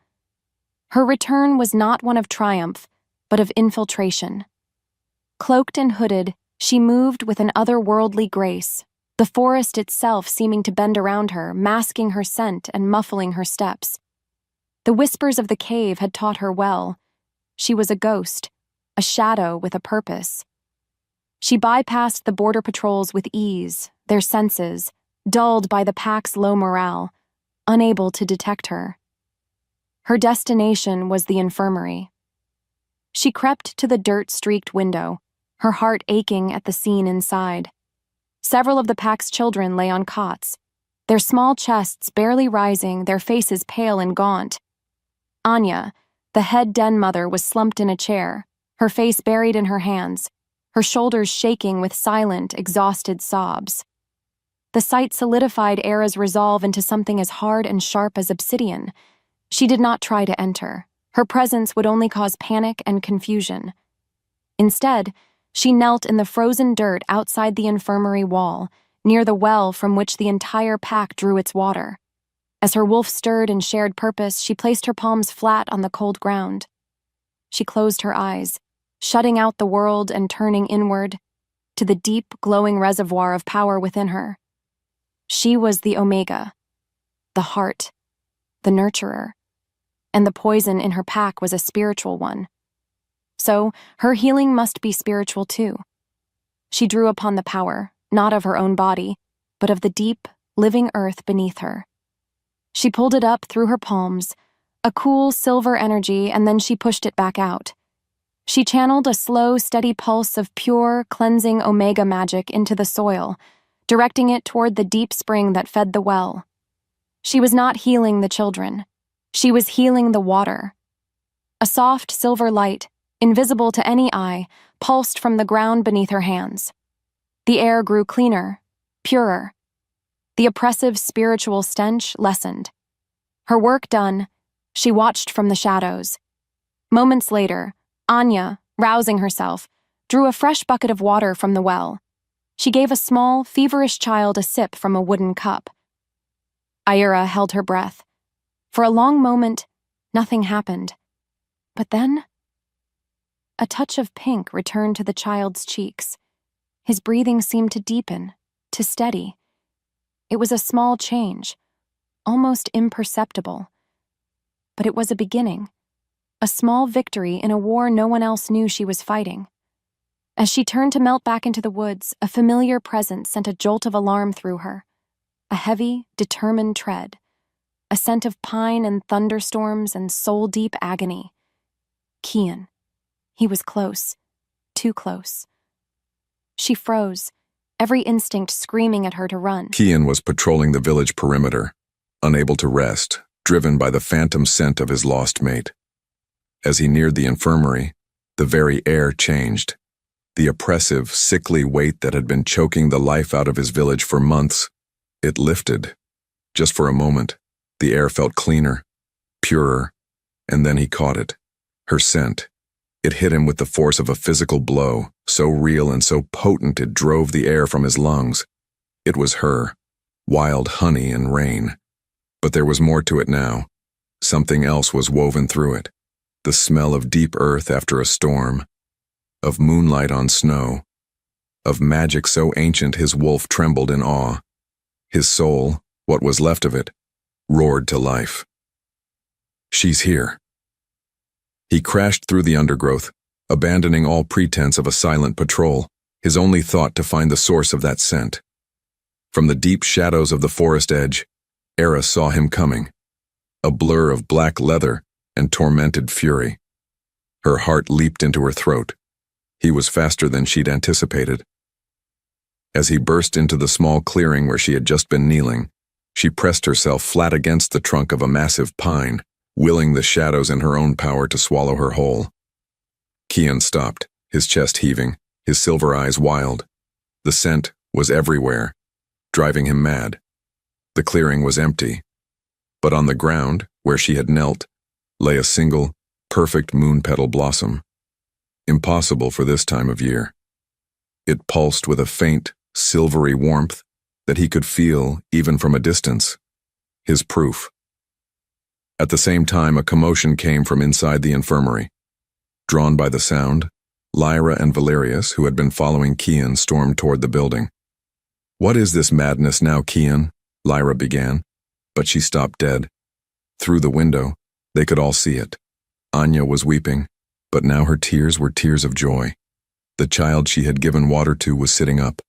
Speaker 1: Her return was not one of triumph, but of infiltration. Cloaked and hooded, she moved with an otherworldly grace, the forest itself seeming to bend around her, masking her scent and muffling her steps. The whispers of the cave had taught her well. She was a ghost, a shadow with a purpose. She bypassed the border patrols with ease, their senses, dulled by the pack's low morale, unable to detect her. Her destination was the infirmary. She crept to the dirt-streaked window, her heart aching at the scene inside. Several of the pack's children lay on cots, their small chests barely rising, their faces pale and gaunt. Anya, the head den mother, was slumped in a chair, her face buried in her hands, her shoulders shaking with silent, exhausted sobs. The sight solidified Aira's resolve into something as hard and sharp as obsidian. She did not try to enter. Her presence would only cause panic and confusion. Instead, she knelt in the frozen dirt outside the infirmary wall, near the well from which the entire pack drew its water. As her wolf stirred in shared purpose, she placed her palms flat on the cold ground. She closed her eyes, shutting out the world and turning inward, to the deep, glowing reservoir of power within her. She was the Omega, the heart, the nurturer, and the poison in her pack was a spiritual one. So, her healing must be spiritual too. She drew upon the power, not of her own body, but of the deep, living earth beneath her. She pulled it up through her palms, a cool silver energy, and then she pushed it back out. She channeled a slow, steady pulse of pure, cleansing Omega magic into the soil, directing it toward the deep spring that fed the well. She was not healing the children. She was healing the water. A soft silver light, invisible to any eye, pulsed from the ground beneath her hands. The air grew cleaner, purer. The oppressive spiritual stench lessened. Her work done, she watched from the shadows. Moments later, Anya, rousing herself, drew a fresh bucket of water from the well. She gave a small, feverish child a sip from a wooden cup. Aira held her breath. For a long moment, nothing happened. But then, a touch of pink returned to the child's cheeks. His breathing seemed to deepen, to steady. It was a small change, almost imperceptible. But it was a beginning, a small victory in a war no one else knew she was fighting. As she turned to melt back into the woods, a familiar presence sent a jolt of alarm through her. A heavy, determined tread. A scent of pine and thunderstorms and soul-deep agony. Kian. He was close. Too close. She froze, every instinct screaming at her to run.
Speaker 2: Kian was patrolling the village perimeter, unable to rest, driven by the phantom scent of his lost mate. As he neared the infirmary, the very air changed. The oppressive, sickly weight that had been choking the life out of his village for months, it lifted. Just for a moment, the air felt cleaner, purer, and then he caught it. Her scent. It hit him with the force of a physical blow, so real and so potent it drove the air from his lungs. It was her, wild honey and rain. But there was more to it now. Something else was woven through it. The smell of deep earth after a storm, of moonlight on snow, of magic so ancient his wolf trembled in awe. His soul, what was left of it, roared to life. She's here. He crashed through the undergrowth, abandoning all pretense of a silent patrol, his only thought to find the source of that scent. From the deep shadows of the forest edge, Aira saw him coming, a blur of black leather and tormented fury. Her heart leaped into her throat. He was faster than she'd anticipated. As he burst into the small clearing where she had just been kneeling, she pressed herself flat against the trunk of a massive pine, willing the shadows in her own power to swallow her whole. Kian stopped, his chest heaving, his silver eyes wild. The scent was everywhere, driving him mad. The clearing was empty, but on the ground, where she had knelt, lay a single, perfect moon petal blossom. Impossible for this time of year. It pulsed with a faint, silvery warmth that he could feel even from a distance. His proof. At the same time, a commotion came from inside the infirmary. Drawn by the sound, Lyra and Valerius, who had been following Kian, stormed toward the building. "What is this madness now, Kian?" Lyra began, but she stopped dead. Through the window, they could all see it. Anya was weeping, but now her tears were tears of joy. The child she had given water to was sitting up,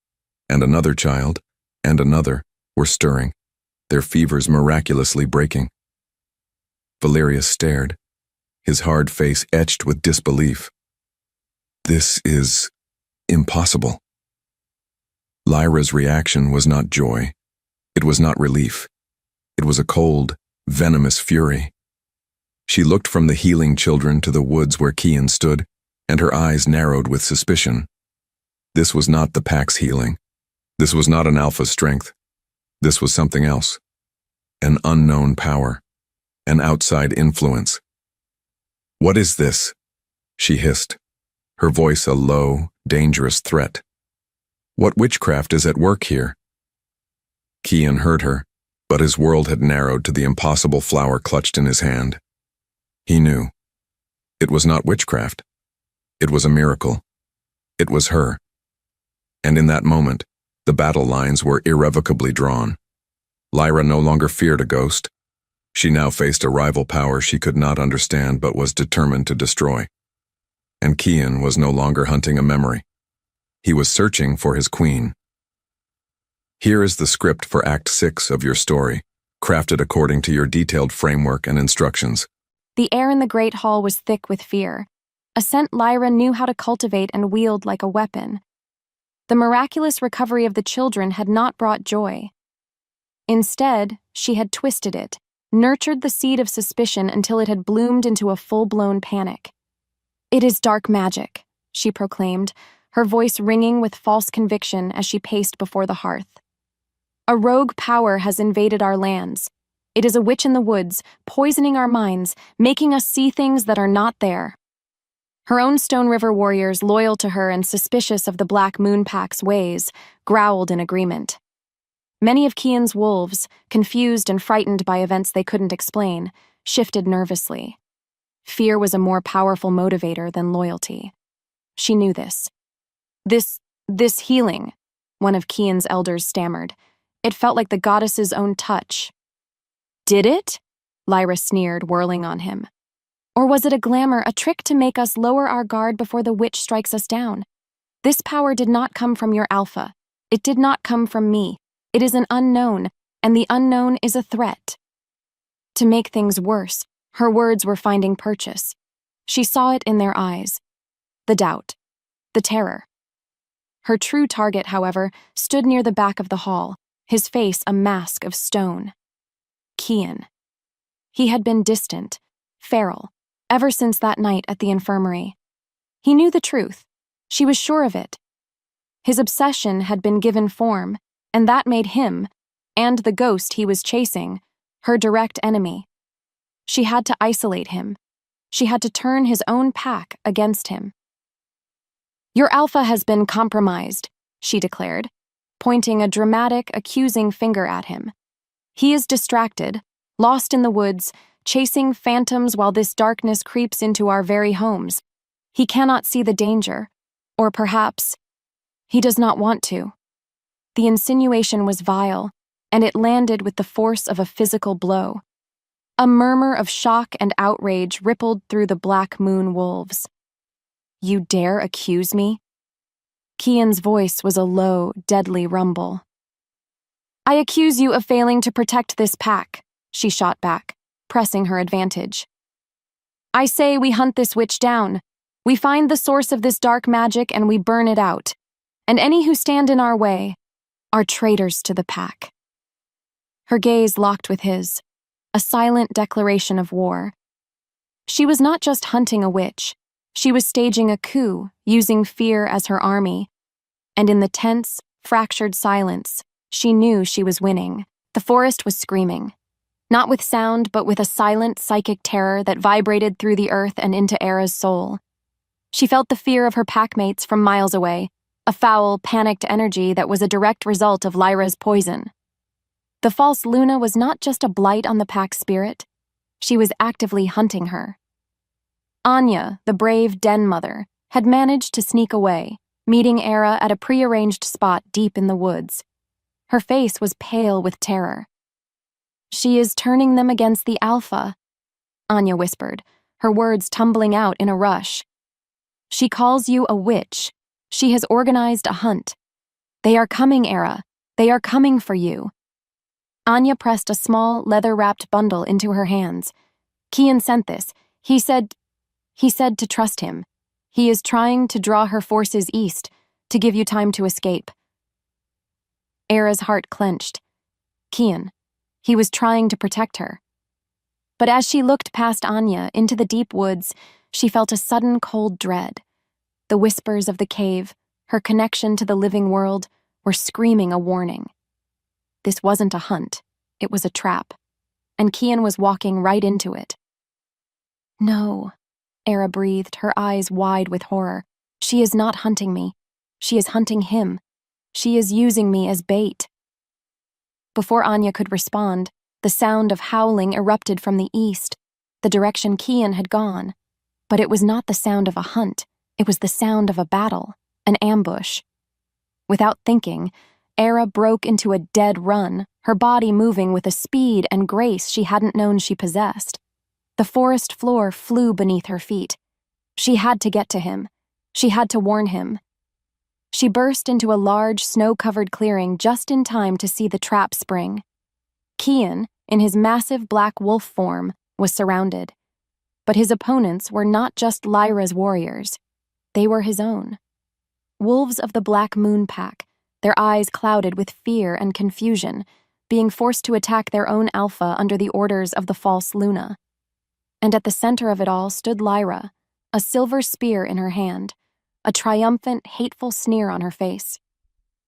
Speaker 2: and another child, and another, were stirring, their fevers miraculously breaking. Valerius stared, his hard face etched with disbelief. "This is impossible." Lyra's reaction was not joy. It was not relief. It was a cold, venomous fury. She looked from the healing children to the woods where Kian stood, and her eyes narrowed with suspicion. This was not the pack's healing. This was not an alpha's strength. This was something else. An unknown power. An outside influence. "What is this?" she hissed, her voice a low, dangerous threat. "What witchcraft is at work here?" Kian heard her, but his world had narrowed to the impossible flower clutched in his hand. He knew. It was not witchcraft. It was a miracle. It was her. And in that moment, the battle lines were irrevocably drawn. Lyra no longer feared a ghost. She now faced a rival power she could not understand but was determined to destroy. And Kian was no longer hunting a memory. He was searching for his queen. Here is the script for Act 6 of your story, crafted according to your detailed framework and instructions.
Speaker 1: The air in the great hall was thick with fear, a scent Lyra knew how to cultivate and wield like a weapon. The miraculous recovery of the children had not brought joy. Instead, she had twisted it, nurtured the seed of suspicion until it had bloomed into a full-blown panic. "It is dark magic," she proclaimed, her voice ringing with false conviction as she paced before the hearth. "A rogue power has invaded our lands. It is a witch in the woods, poisoning our minds, making us see things that are not there." Her own Stone River warriors, loyal to her and suspicious of the Black Moon Pack's ways, growled in agreement. Many of Kian's wolves, confused and frightened by events they couldn't explain, shifted nervously. Fear was a more powerful motivator than loyalty. She knew this. This healing, one of Kian's elders stammered. It felt like the goddess's own touch. "Did it?" Lyra sneered, whirling on him. "Or was it a glamour, a trick to make us lower our guard before the witch strikes us down? This power did not come from your Alpha. It did not come from me. It is an unknown, and the unknown is a threat." To make things worse, her words were finding purchase. She saw it in their eyes. The doubt. The terror. Her true target, however, stood near the back of the hall, his face a mask of stone. Kian. He had been distant, feral, ever since that night at the infirmary. He knew the truth. She was sure of it. His obsession had been given form, and that made him, and the ghost he was chasing, her direct enemy. She had to isolate him. She had to turn his own pack against him. "Your Alpha has been compromised," she declared, pointing a dramatic, accusing finger at him. "He is distracted, lost in the woods, chasing phantoms while this darkness creeps into our very homes. He cannot see the danger, or perhaps he does not want to." The insinuation was vile, and it landed with the force of a physical blow. A murmur of shock and outrage rippled through the Black Moon wolves. "You dare accuse me?" Kian's voice was a low, deadly rumble. "I accuse you of failing to protect this pack," she shot back, pressing her advantage. "I say we hunt this witch down. We find the source of this dark magic and we burn it out. And any who stand in our way are traitors to the pack." Her gaze locked with his, a silent declaration of war. She was not just hunting a witch, she was staging a coup, using fear as her army. And in the tense, fractured silence, she knew she was winning. The forest was screaming, not with sound but with a silent, psychic terror that vibrated through the earth and into Aira's soul. She felt the fear of her packmates from miles away, a foul, panicked energy that was a direct result of Lyra's poison. The false Luna was not just a blight on the pack's spirit, she was actively hunting her. Anya, the brave den mother, had managed to sneak away, meeting Aira at a prearranged spot deep in the woods. Her face was pale with terror. "She is turning them against the Alpha," Anya whispered, her words tumbling out in a rush. "She calls you a witch. She has organized a hunt. They are coming, Aira. They are coming for you." Anya pressed a small, leather-wrapped bundle into her hands. "Kian sent this. He said to trust him. He is trying to draw her forces east, to give you time to escape." Aira's heart clenched. Kian. He was trying to protect her. But as she looked past Anya into the deep woods, she felt a sudden cold dread. The whispers of the cave, her connection to the living world, were screaming a warning. This wasn't a hunt, it was a trap, and Kian was walking right into it. "No," Aira breathed, her eyes wide with horror. "She is not hunting me. She is hunting him. She is using me as bait." Before Anya could respond, the sound of howling erupted from the east, the direction Kian had gone. But it was not the sound of a hunt, it was the sound of a battle, an ambush. Without thinking, Aira broke into a dead run, her body moving with a speed and grace she hadn't known she possessed. The forest floor flew beneath her feet. She had to get to him. She had to warn him. She burst into a large, snow-covered clearing just in time to see the trap spring. Kian, in his massive black wolf form, was surrounded. But his opponents were not just Lyra's warriors. They were his own. Wolves of the Black Moon Pack, their eyes clouded with fear and confusion, being forced to attack their own alpha under the orders of the false Luna. And at the center of it all stood Lyra, a silver spear in her hand, a triumphant, hateful sneer on her face.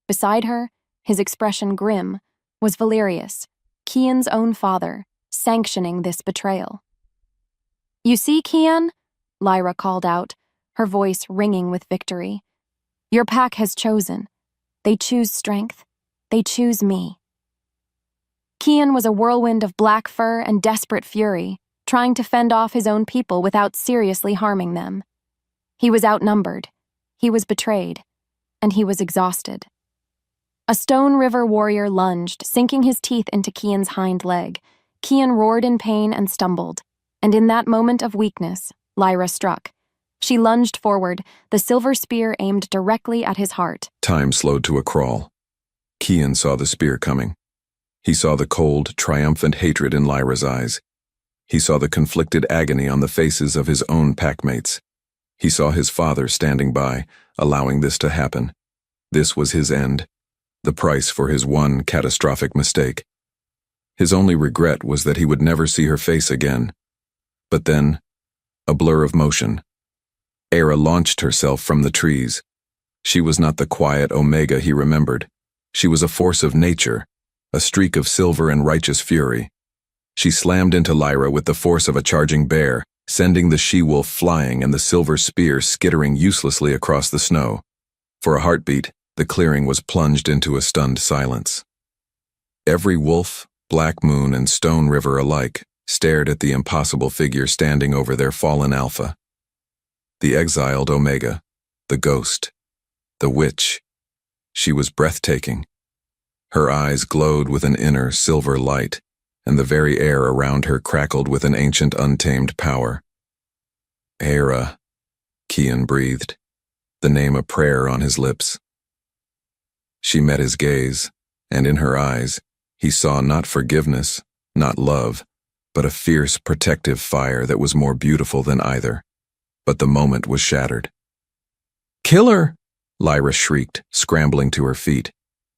Speaker 1: Beside her, his expression grim, was Valerius, Kian's own father, sanctioning this betrayal. "You see, Kian?" Lyra called out, her voice ringing with victory. "Your pack has chosen. They choose strength. They choose me." Kian was a whirlwind of black fur and desperate fury, trying to fend off his own people without seriously harming them. He was outnumbered, he was betrayed, and he was exhausted. A Stone River warrior lunged, sinking his teeth into Kian's hind leg. Kian roared in pain and stumbled, and in that moment of weakness, Lyra struck. She lunged forward, the silver spear aimed directly at his heart.
Speaker 2: Time slowed to a crawl. Kian saw the spear coming. He saw the cold, triumphant hatred in Lyra's eyes. He saw the conflicted agony on the faces of his own packmates. He saw his father standing by, allowing this to happen. This was his end, the price for his one catastrophic mistake. His only regret was that he would never see her face again. But then, a blur of motion. Aira launched herself from the trees. She was not the quiet Omega he remembered. She was a force of nature, a streak of silver and righteous fury. She slammed into Lyra with the force of a charging bear, sending the she-wolf flying and the silver spear skittering uselessly across the snow. For a heartbeat, the clearing was plunged into a stunned silence. Every wolf, Black Moon, and Stone River alike stared at the impossible figure standing over their fallen alpha. The exiled Omega, the ghost, the witch. She was breathtaking. Her eyes glowed with an inner silver light, and the very air around her crackled with an ancient untamed power. Aira, Kian breathed, the name a prayer on his lips. She met his gaze, and in her eyes, he saw not forgiveness, not love, but a fierce, protective fire that was more beautiful than either. But the moment was shattered. "Kill her!" Lyra shrieked, scrambling to her feet.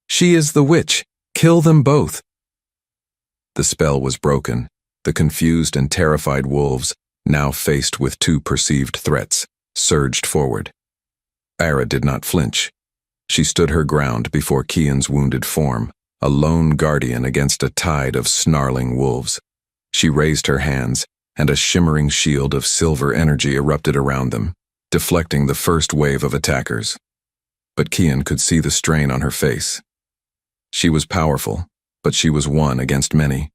Speaker 2: "She is the witch! Kill them both!" The spell was broken. The confused and terrified wolves, now faced with two perceived threats, surged forward. Aira did not flinch. She stood her ground before Kian's wounded form, a lone guardian against a tide of snarling wolves. She raised her hands, and a shimmering shield of silver energy erupted around them, deflecting the first wave of attackers. But Kian could see the strain on her face. She was powerful, but she was one against many.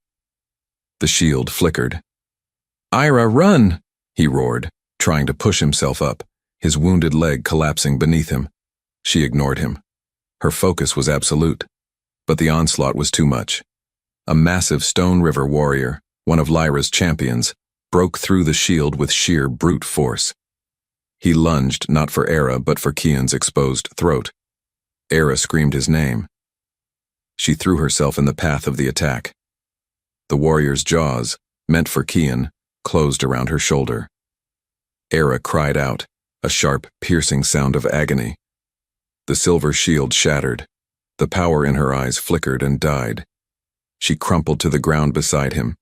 Speaker 2: The shield flickered. "Aira, run!" he roared, trying to push himself up, his wounded leg collapsing beneath him. She ignored him. Her focus was absolute, but the onslaught was too much. A massive Stone River warrior, one of Lyra's champions, broke through the shield with sheer brute force. He lunged not for Aira but for Kian's exposed throat. Aira screamed his name. She threw herself in the path of the attack. The warrior's jaws, meant for Kian, closed around her shoulder. Aira cried out, a sharp, piercing sound of agony. The silver shield shattered. The power in her eyes flickered and died. She crumpled to the ground beside him,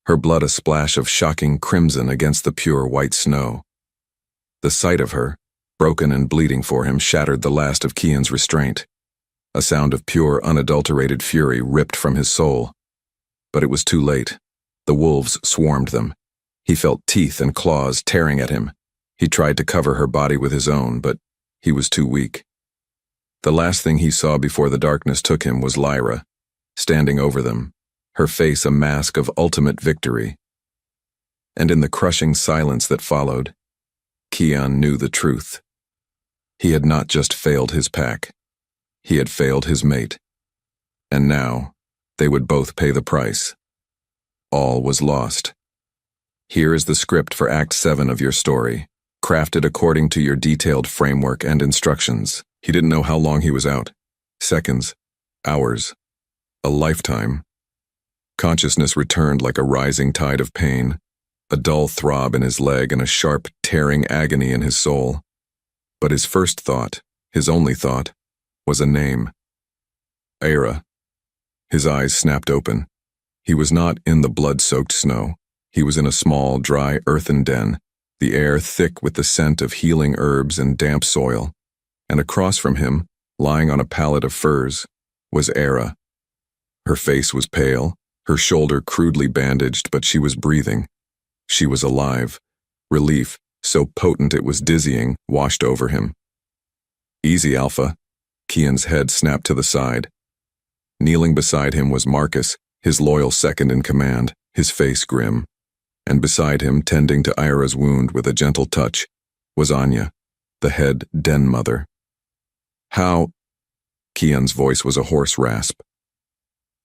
Speaker 2: her blood a splash of shocking crimson against the pure white snow. The sight of her, broken and bleeding for him, shattered the last of Kian's restraint. A sound of pure, unadulterated fury ripped from his soul. But it was too late. The wolves swarmed them. He felt teeth and claws tearing at him. He tried to cover her body with his own, but he was too weak. The last thing he saw before the darkness took him was Lyra, standing over them, her face a mask of ultimate victory. And in the crushing silence that followed, Kian knew the truth. He had not just failed his pack. He had failed his mate. And now, they would both pay the price. All was lost. Here is the script for Act 7 of your story, crafted according to your detailed framework and instructions. He didn't know how long he was out. Seconds, hours, a lifetime. Consciousness returned like a rising tide of pain, a dull throb in his leg and a sharp, tearing agony in his soul. But his first thought, his only thought, was a name. Aira. His eyes snapped open. He was not in the blood-soaked snow. He was in a small, dry earthen den, the air thick with the scent of healing herbs and damp soil. And across from him, lying on a pallet of furs, was Aira. Her face was pale, her shoulder crudely bandaged, but she was breathing. She was alive. Relief, so potent it was dizzying, washed over him. "Easy, Alpha." Kian's head snapped to the side. Kneeling beside him was Marcus, his loyal second in command, his face grim. And beside him, tending to Aira's wound with a gentle touch, was Anya, the head den mother. "How?" Kian's voice was a hoarse rasp.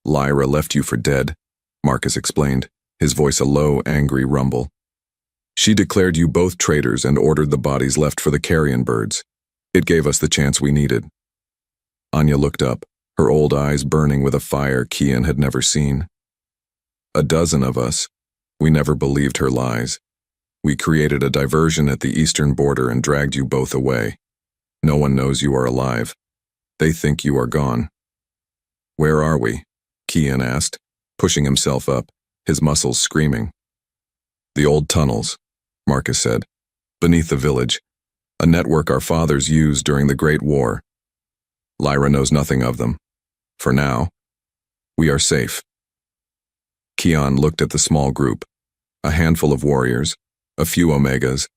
Speaker 2: "Lyra left you for dead," Marcus explained, his voice a low, angry rumble. "She declared you both traitors and ordered the bodies left for the carrion birds. It gave us the chance we needed." Anya looked up, her old eyes burning with a fire Kian had never seen. "A dozen of us. We never believed her lies. We created a diversion at the eastern border and dragged you both away. No one knows you are alive. They think you are gone." "Where are we?" Kian asked, pushing himself up, his muscles screaming. "The old tunnels," Marcus said. "Beneath the village. A network our fathers used during the Great War. Lyra knows nothing of them. For now, we are safe." Kian looked at the small group, a handful of warriors, a few Omegas,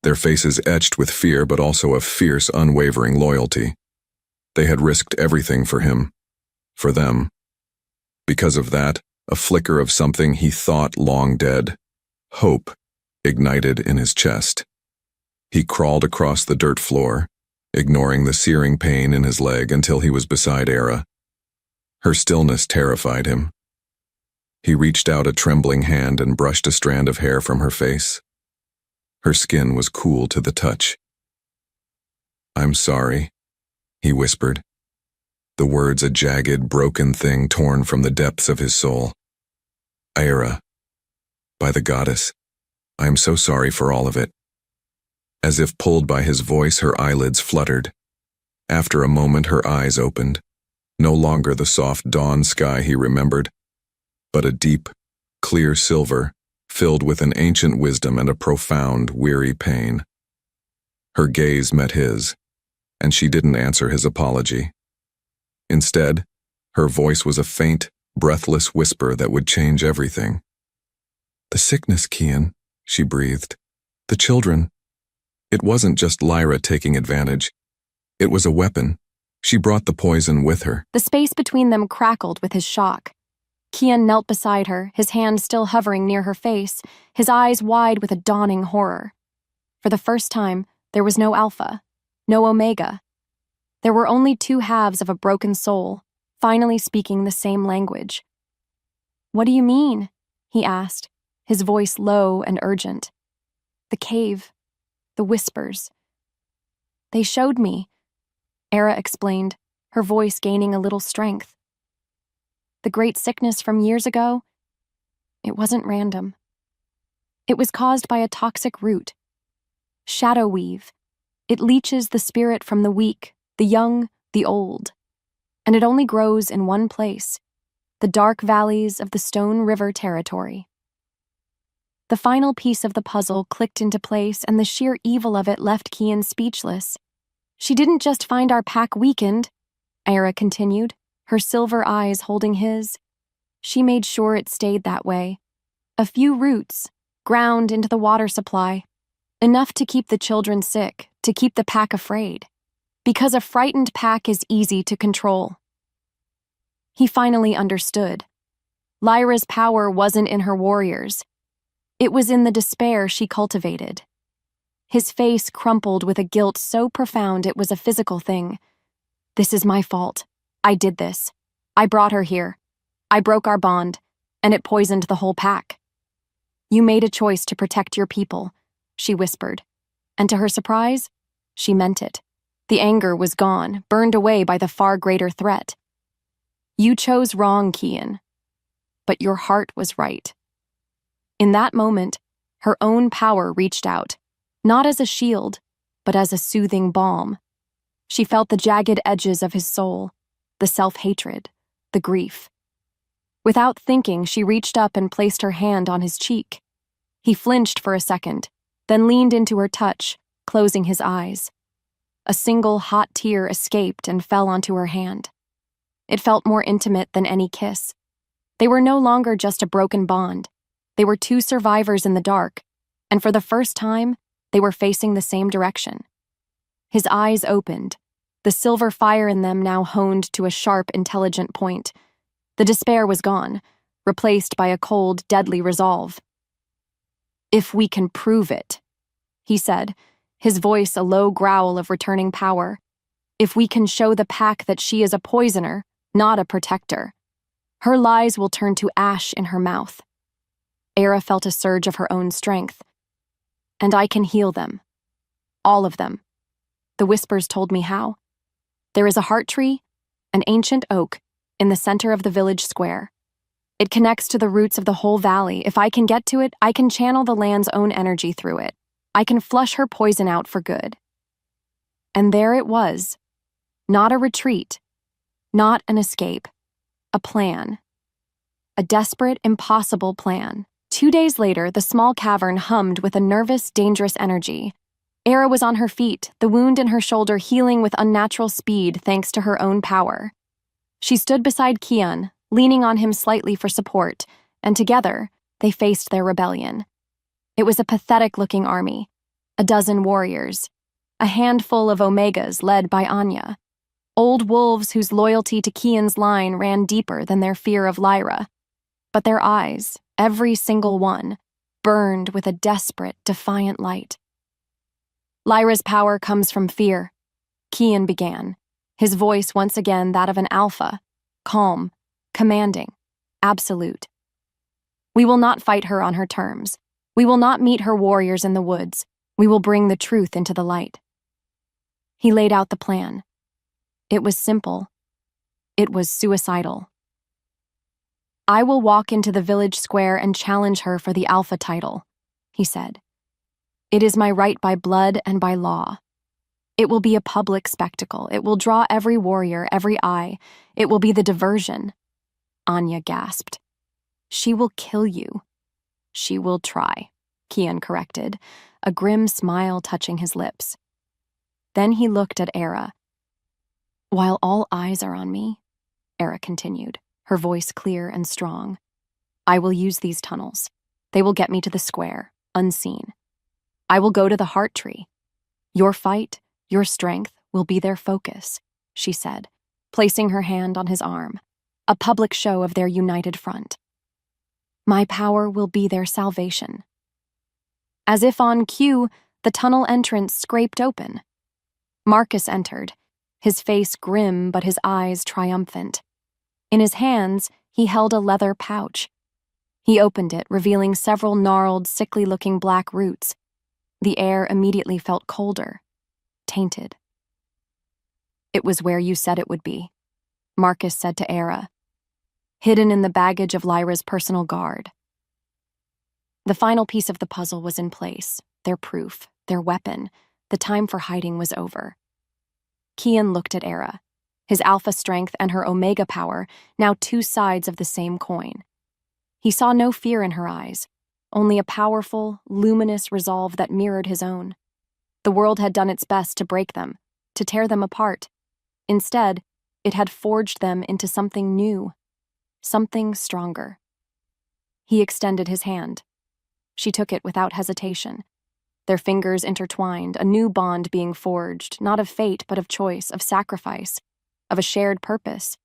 Speaker 2: their faces etched with fear but also a fierce, unwavering loyalty. They had risked everything for him, for them. Because of that, a flicker of something he thought long dead, hope, ignited in his chest. He crawled across the dirt floor, ignoring the searing pain in his leg until he was beside Aira. Her stillness terrified him. He reached out a trembling hand and brushed a strand of hair from her face. Her skin was cool to the touch. "I'm sorry," he whispered, the words a jagged, broken thing torn from the depths of his soul. "Aira, by the goddess, I am so sorry for all of it." As if pulled by his voice, her eyelids fluttered. After a moment, her eyes opened, no longer the soft dawn sky he remembered, but a deep, clear silver filled with an ancient wisdom and a profound, weary pain. Her gaze met his, and she didn't answer his apology. Instead, her voice was a faint, breathless whisper that would change everything. "The sickness, Kian," she breathed. "The children. It wasn't just Lyra taking advantage. It was a weapon. She brought the poison with her."
Speaker 1: The space between them crackled with his shock. Kian knelt beside her, his hand still hovering near her face, his eyes wide with a dawning horror. For the first time, there was no Alpha, no Omega. There were only two halves of a broken soul, finally speaking the same language. "What do you mean?" he asked, his voice low and urgent. "The cave, the whispers. They showed me," Aira explained, her voice gaining a little strength. "The great sickness from years ago, it wasn't random. It was caused by a toxic root. Shadow weave. It leaches the spirit from the weak, the young, the old. And it only grows in one place, the dark valleys of the Stone River territory." The final piece of the puzzle clicked into place, and the sheer evil of it left Kian speechless. "She didn't just find our pack weakened," Aira continued, her silver eyes holding his. "She made sure it stayed that way. A few roots, ground into the water supply. Enough to keep the children sick, to keep the pack afraid. Because a frightened pack is easy to control." He finally understood. Lyra's power wasn't in her warriors. It was in the despair she cultivated. His face crumpled with a guilt so profound it was a physical thing. "This is my fault. I did this. I brought her here. I broke our bond, and it poisoned the whole pack." "You made a choice to protect your people," she whispered. And to her surprise, she meant it. The anger was gone, burned away by the far greater threat. "You chose wrong, Kian, but your heart was right." In that moment, her own power reached out, not as a shield, but as a soothing balm. She felt the jagged edges of his soul, the self-hatred, the grief. Without thinking, she reached up and placed her hand on his cheek. He flinched for a second, then leaned into her touch, closing his eyes. A single hot tear escaped and fell onto her hand. It felt more intimate than any kiss. They were no longer just a broken bond. They were two survivors in the dark, and for the first time, they were facing the same direction. His eyes opened, the silver fire in them now honed to a sharp, intelligent point. The despair was gone, replaced by a cold, deadly resolve. "If we can prove it," he said, his voice a low growl of returning power. "If we can show the pack that she is a poisoner, not a protector, her lies will turn to ash in her mouth." Aira felt a surge of her own strength. "And I can heal them. All of them. The whispers told me how. There is a heart tree, an ancient oak, in the center of the village square. It connects to the roots of the whole valley. If I can get to it, I can channel the land's own energy through it. I can flush her poison out for good." And there it was. Not a retreat. Not an escape. A plan. A desperate, impossible plan. 2 days later, the small cavern hummed with a nervous, dangerous energy. Aira was on her feet, the wound in her shoulder healing with unnatural speed thanks to her own power. She stood beside Kian, leaning on him slightly for support, and together, they faced their rebellion. It was a pathetic-looking army, a dozen warriors, a handful of Omegas led by Anya, old wolves whose loyalty to Kian's line ran deeper than their fear of Lyra. But their eyes, every single one, burned with a desperate, defiant light. "Lyra's power comes from fear," Kian began, his voice once again that of an alpha, calm, commanding, absolute. We will not fight her on her terms. We will not meet her warriors in the woods. We will bring the truth into the light. He laid out the plan. It was simple. It was suicidal. I will walk into the village square and challenge her for the Alpha title, he said. It is my right by blood and by law. It will be a public spectacle. It will draw every warrior, every eye. It will be the diversion. Anya gasped. She will kill you. She will try, Kian corrected, a grim smile touching his lips. Then he looked at Aira. While all eyes are on me, Aira continued, her voice clear and strong, I will use these tunnels. They will get me to the square, unseen. I will go to the heart tree. Your fight, your strength will be their focus, she said, placing her hand on his arm, a public show of their united front. My power will be their salvation. As if on cue, the tunnel entrance scraped open. Marcus entered, his face grim but his eyes triumphant. In his hands, he held a leather pouch. He opened it, revealing several gnarled, sickly-looking black roots. The air immediately felt colder, tainted. It was where you said it would be, Marcus said to Aira, hidden in the baggage of Lyra's personal guard. The final piece of the puzzle was in place, their proof, their weapon. The time for hiding was over. Kian looked at Aira, his alpha strength and her omega power, now two sides of the same coin. He saw no fear in her eyes, only a powerful, luminous resolve that mirrored his own. The world had done its best to break them, to tear them apart. Instead, it had forged them into something new, something stronger. He extended his hand. She took it without hesitation. Their fingers intertwined, a new bond being forged, not of fate but of choice, of sacrifice, of a shared purpose.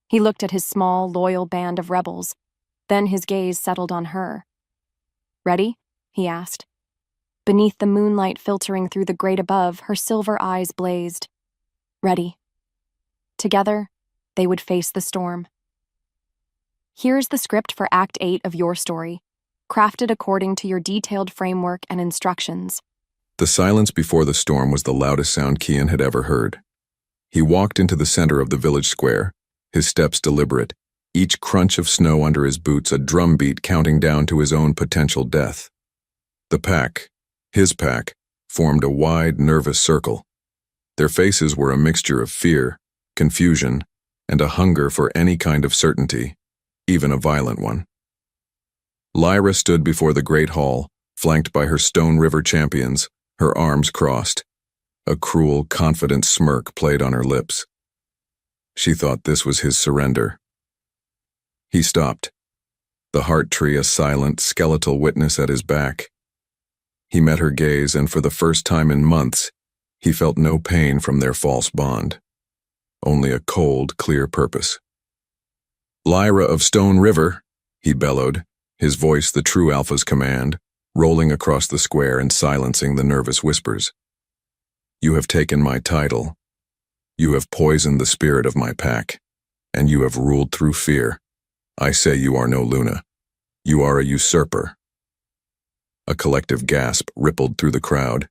Speaker 1: He looked at his small, loyal band of rebels. Then his gaze settled on her. Ready? He asked. Beneath the moonlight filtering through the grate above, her silver eyes blazed. Ready. Together, they would face the storm. Here's the script for Act 8 of your story, crafted according to your detailed framework and instructions.
Speaker 2: The silence before the storm was the loudest sound Kian had ever heard. He walked into the center of the village square, his steps deliberate, each crunch of snow under his boots a drumbeat counting down to his own potential death. The pack, his pack, formed a wide, nervous circle. Their faces were a mixture of fear, confusion, and a hunger for any kind of certainty, even a violent one. Lyra stood before the great hall, flanked by her Stone River champions, her arms crossed. A cruel, confident smirk played on her lips. She thought this was his surrender. He stopped, the heart tree a silent, skeletal witness at his back. He met her gaze, and for the first time in months, he felt no pain from their false bond. Only a cold, clear purpose. Lyra of Stone River, he bellowed, his voice the true Alpha's command, rolling across the square and silencing the nervous whispers. You have taken my title. You have poisoned the spirit of my pack, and you have ruled through fear. I say you are no Luna. You are a usurper. A collective gasp rippled through the crowd.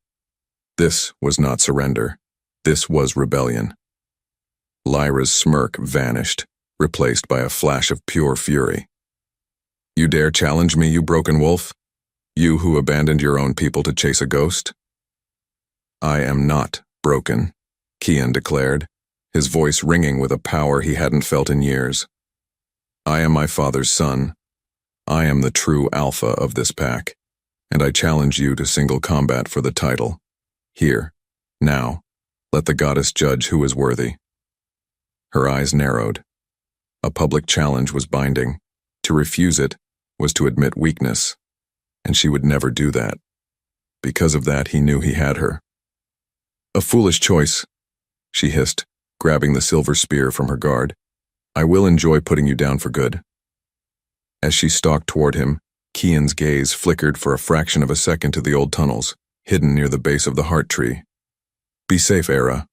Speaker 2: This was not surrender. This was rebellion. Lyra's smirk vanished, replaced by a flash of pure fury. You dare challenge me, you broken wolf? You who abandoned your own people to chase a ghost? I am not broken, Kian declared, his voice ringing with a power he hadn't felt in years. I am my father's son. I am the true alpha of this pack, and I challenge you to single combat for the title. Here, now, let the goddess judge who is worthy. Her eyes narrowed. A public challenge was binding. To refuse it was to admit weakness, and she would never do that. Because of that, he knew he had her. A foolish choice, she hissed, grabbing the silver spear from her guard. I will enjoy putting you down for good. As she stalked toward him, Kian's gaze flickered for a fraction of a second to the old tunnels, hidden near the base of the heart tree. Be safe, Aira.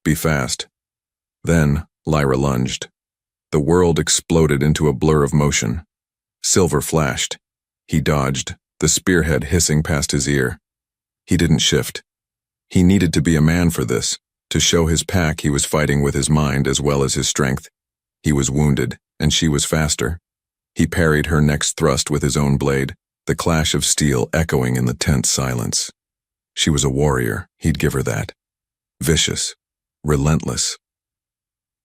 Speaker 2: Be fast. Then, Lyra lunged. The world exploded into a blur of motion. Silver flashed. He dodged, the spearhead hissing past his ear. He didn't shift. He needed to be a man for this, to show his pack he was fighting with his mind as well as his strength. He was wounded, and she was faster. He parried her next thrust with his own blade, the clash of steel echoing in the tense silence. She was a warrior, he'd give her that. Vicious, relentless.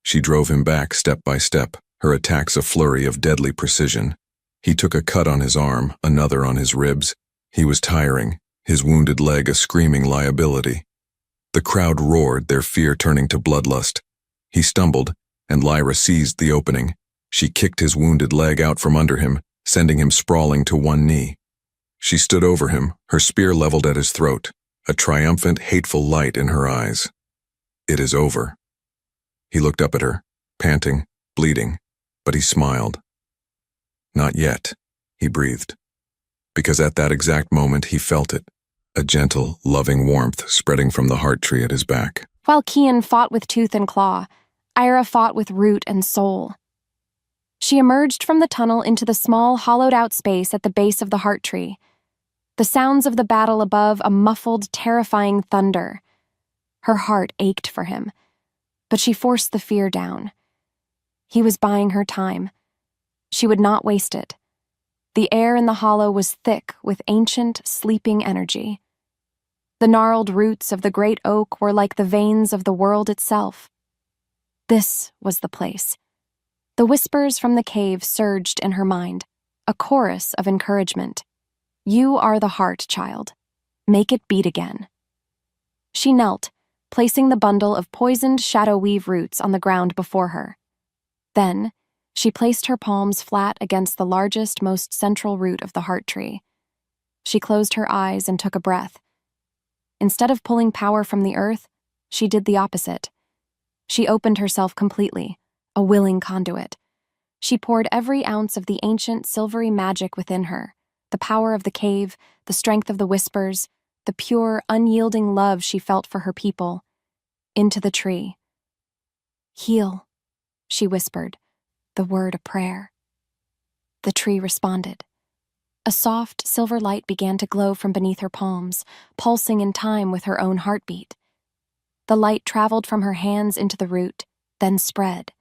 Speaker 2: She drove him back step by step, her attacks a flurry of deadly precision. He took a cut on his arm, another on his ribs. He was tiring, his wounded leg a screaming liability. The crowd roared, their fear turning to bloodlust. He stumbled, and Lyra seized the opening. She kicked his wounded leg out from under him, sending him sprawling to one knee. She stood over him, her spear leveled at his throat, a triumphant, hateful light in her eyes. It is over. He looked up at her, panting, bleeding, but he smiled. Not yet, he breathed. Because at that exact moment he felt it, a gentle, loving warmth spreading from the heart tree at his back.
Speaker 1: While Kian fought with tooth and claw, Aira fought with root and soul. She emerged from the tunnel into the small, hollowed-out space at the base of the heart tree. The sounds of the battle above a muffled, terrifying thunder. Her heart ached for him, but she forced the fear down. He was buying her time. She would not waste it. The air in the hollow was thick with ancient, sleeping energy. The gnarled roots of the great oak were like the veins of the world itself. This was the place. The whispers from the cave surged in her mind, a chorus of encouragement. You are the heart, child. Make it beat again. She knelt, placing the bundle of poisoned shadow weave roots on the ground before her. Then, she placed her palms flat against the largest, most central root of the heart tree. She closed her eyes and took a breath. Instead of pulling power from the earth, she did the opposite. She opened herself completely, a willing conduit. She poured every ounce of the ancient silvery magic within her, the power of the cave, the strength of the whispers, the pure, unyielding love she felt for her people, into the tree. Heal, she whispered, the word a prayer. The tree responded. A soft, silver light began to glow from beneath her palms, pulsing in time with her own heartbeat. The light traveled from her hands into the root, then spread,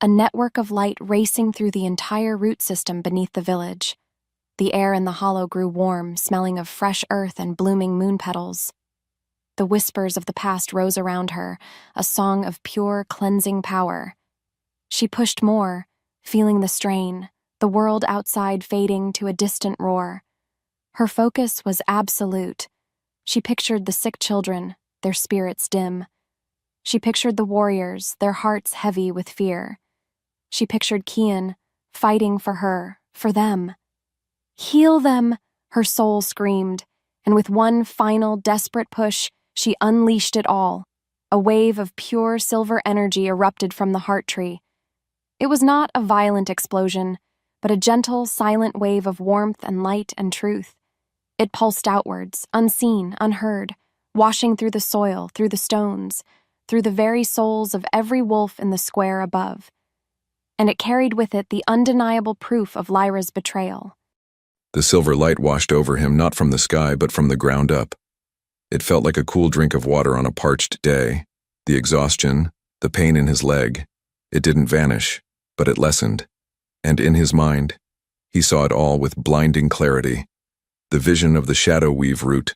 Speaker 1: a network of light racing through the entire root system beneath the village. The air in the hollow grew warm, smelling of fresh earth and blooming moon petals. The whispers of the past rose around her, a song of pure, cleansing power. She pushed more, feeling the strain, the world outside fading to a distant roar. Her focus was absolute. She pictured the sick children, their spirits dim. She pictured the warriors, their hearts heavy with fear. She pictured Kian, fighting for her, for them. Heal them, her soul screamed, and with one final, desperate push, she unleashed it all. A wave of pure silver energy erupted from the heart tree. It was not a violent explosion, but a gentle, silent wave of warmth and light and truth. It pulsed outwards, unseen, unheard, washing through the soil, through the stones, through the very souls of every wolf in the square above. And it carried with it the undeniable proof of Lyra's betrayal.
Speaker 2: The silver light washed over him not from the sky but from the ground up. It felt like a cool drink of water on a parched day. The exhaustion, the pain in his leg, it didn't vanish, but it lessened. And in his mind, he saw it all with blinding clarity. The vision of the shadow weave root,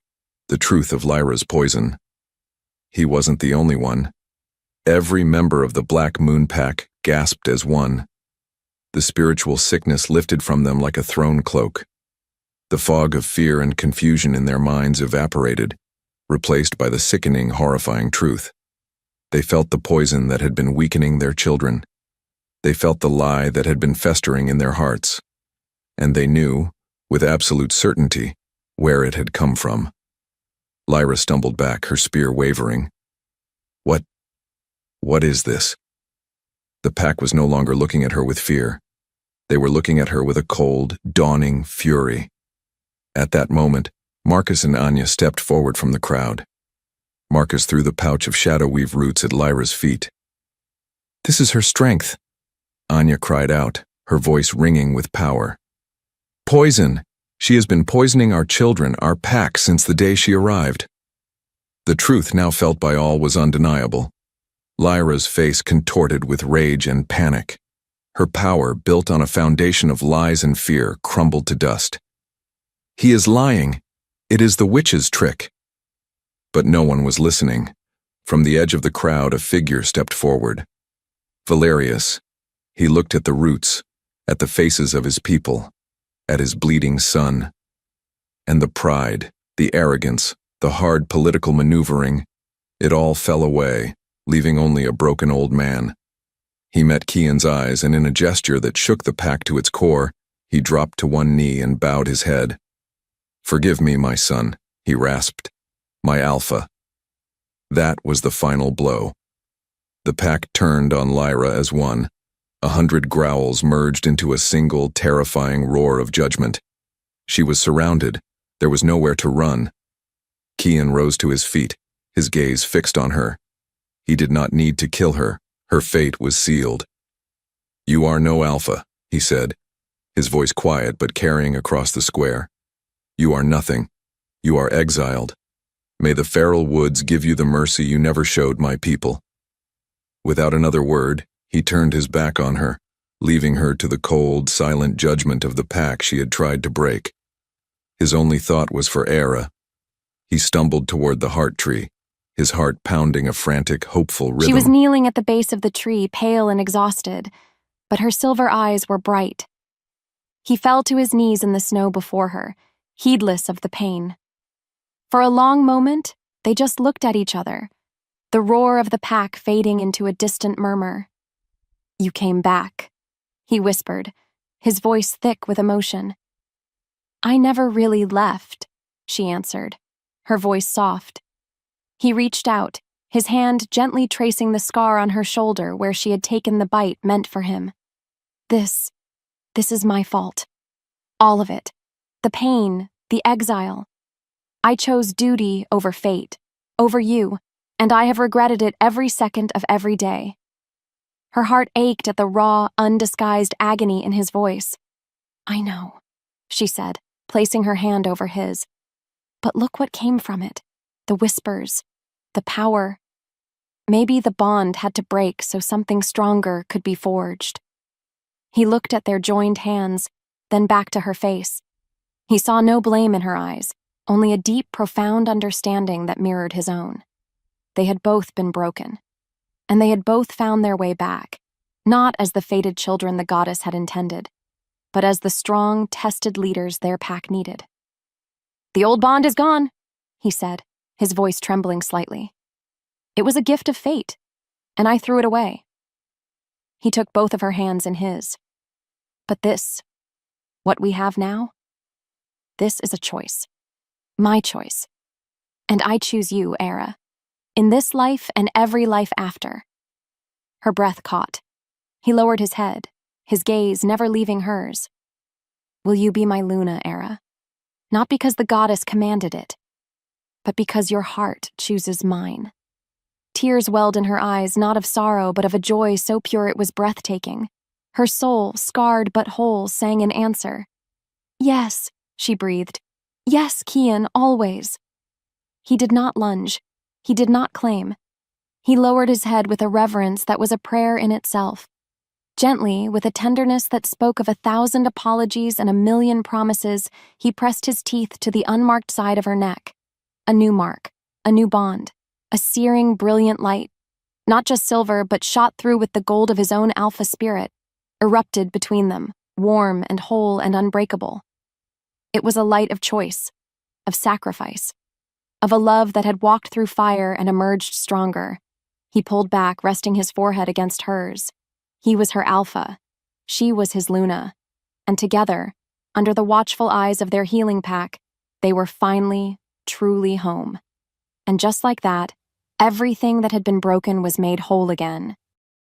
Speaker 2: the truth of Lyra's poison. He wasn't the only one. Every member of the Black Moon Pack gasped as one. The spiritual sickness lifted from them like a thrown cloak. The fog of fear and confusion in their minds evaporated, replaced by the sickening, horrifying truth. They felt the poison that had been weakening their children. They felt the lie that had been festering in their hearts. And they knew, with absolute certainty, where it had come from. Lyra stumbled back, her spear wavering. What is this? The pack was no longer looking at her with fear. They were looking at her with a cold, dawning fury. At that moment, Marcus and Anya stepped forward from the crowd. Marcus threw the pouch of shadow weave roots at Lyra's feet. "This is her strength," Anya cried out, her voice ringing with power. Poison! She has been poisoning our children, our pack, since the day she arrived. The truth now felt by all was undeniable. Lyra's face contorted with rage and panic. Her power, built on a foundation of lies and fear, crumbled to dust. He is lying. It is the witch's trick. But no one was listening. From the edge of the crowd, a figure stepped forward. Valerius. He looked at the roots, at the faces of his people, at his bleeding son. And the pride, the arrogance, the hard political maneuvering, it all fell away, leaving only a broken old man. He met Kian's eyes, and in a gesture that shook the pack to its core, he dropped to one knee and bowed his head. "Forgive me, my son," he rasped. "My Alpha." That was the final blow. The pack turned on Lyra as one. 100 growls merged into a single, terrifying roar of judgment. She was surrounded. There was nowhere to run. Kian rose to his feet, his gaze fixed on her. He did not need to kill her. Her fate was sealed. "You are no Alpha," he said, his voice quiet but carrying across the square. "You are nothing. You are exiled. May the feral woods give you the mercy you never showed my people." Without another word, he turned his back on her, leaving her to the cold, silent judgment of the pack she had tried to break. His only thought was for Aira. He stumbled toward the heart tree, his heart pounding a frantic, hopeful rhythm.
Speaker 1: She was kneeling at the base of the tree, pale and exhausted, but her silver eyes were bright. He fell to his knees in the snow before her, heedless of the pain. For a long moment, they just looked at each other, the roar of the pack fading into a distant murmur. "You came back," he whispered, his voice thick with emotion. "I never really left," she answered, her voice soft. He reached out, his hand gently tracing the scar on her shoulder where she had taken the bite meant for him. This is my fault. All of it. The pain, the exile. I chose duty over fate, over you, and I have regretted it every second of every day." Her heart ached at the raw, undisguised agony in his voice. "I know," she said, placing her hand over his. "But look what came from it. The whispers, the power. Maybe the bond had to break so something stronger could be forged." He looked at their joined hands, then back to her face. He saw no blame in her eyes, only a deep, profound understanding that mirrored his own. They had both been broken, and they had both found their way back, not as the fated children the goddess had intended, but as the strong, tested leaders their pack needed. "The old bond is gone," he said, his voice trembling slightly. "It was a gift of fate, and I threw it away." He took both of her hands in his. "But this, what we have now, this is a choice. My choice. And I choose you, Aira. In this life and every life after." Her breath caught. He lowered his head, his gaze never leaving hers. "Will you be my Luna, Aira? Not because the goddess commanded it, but because your heart chooses mine." Tears welled in her eyes, not of sorrow, but of a joy so pure it was breathtaking. Her soul, scarred but whole, sang in answer. "Yes," she breathed. "Yes, Kian, always." He did not lunge. He did not claim. He lowered his head with a reverence that was a prayer in itself. Gently, with a tenderness that spoke of 1,000 apologies and 1,000,000 promises, he pressed his teeth to the unmarked side of her neck. A new mark, a new bond, a searing, brilliant light, not just silver, but shot through with the gold of his own alpha spirit, erupted between them, warm and whole and unbreakable. It was a light of choice, of sacrifice, of a love that had walked through fire and emerged stronger. He pulled back, resting his forehead against hers. He was her Alpha. She was his Luna. And together, under the watchful eyes of their healing pack, they were finally, truly home. And just like that, everything that had been broken was made whole again.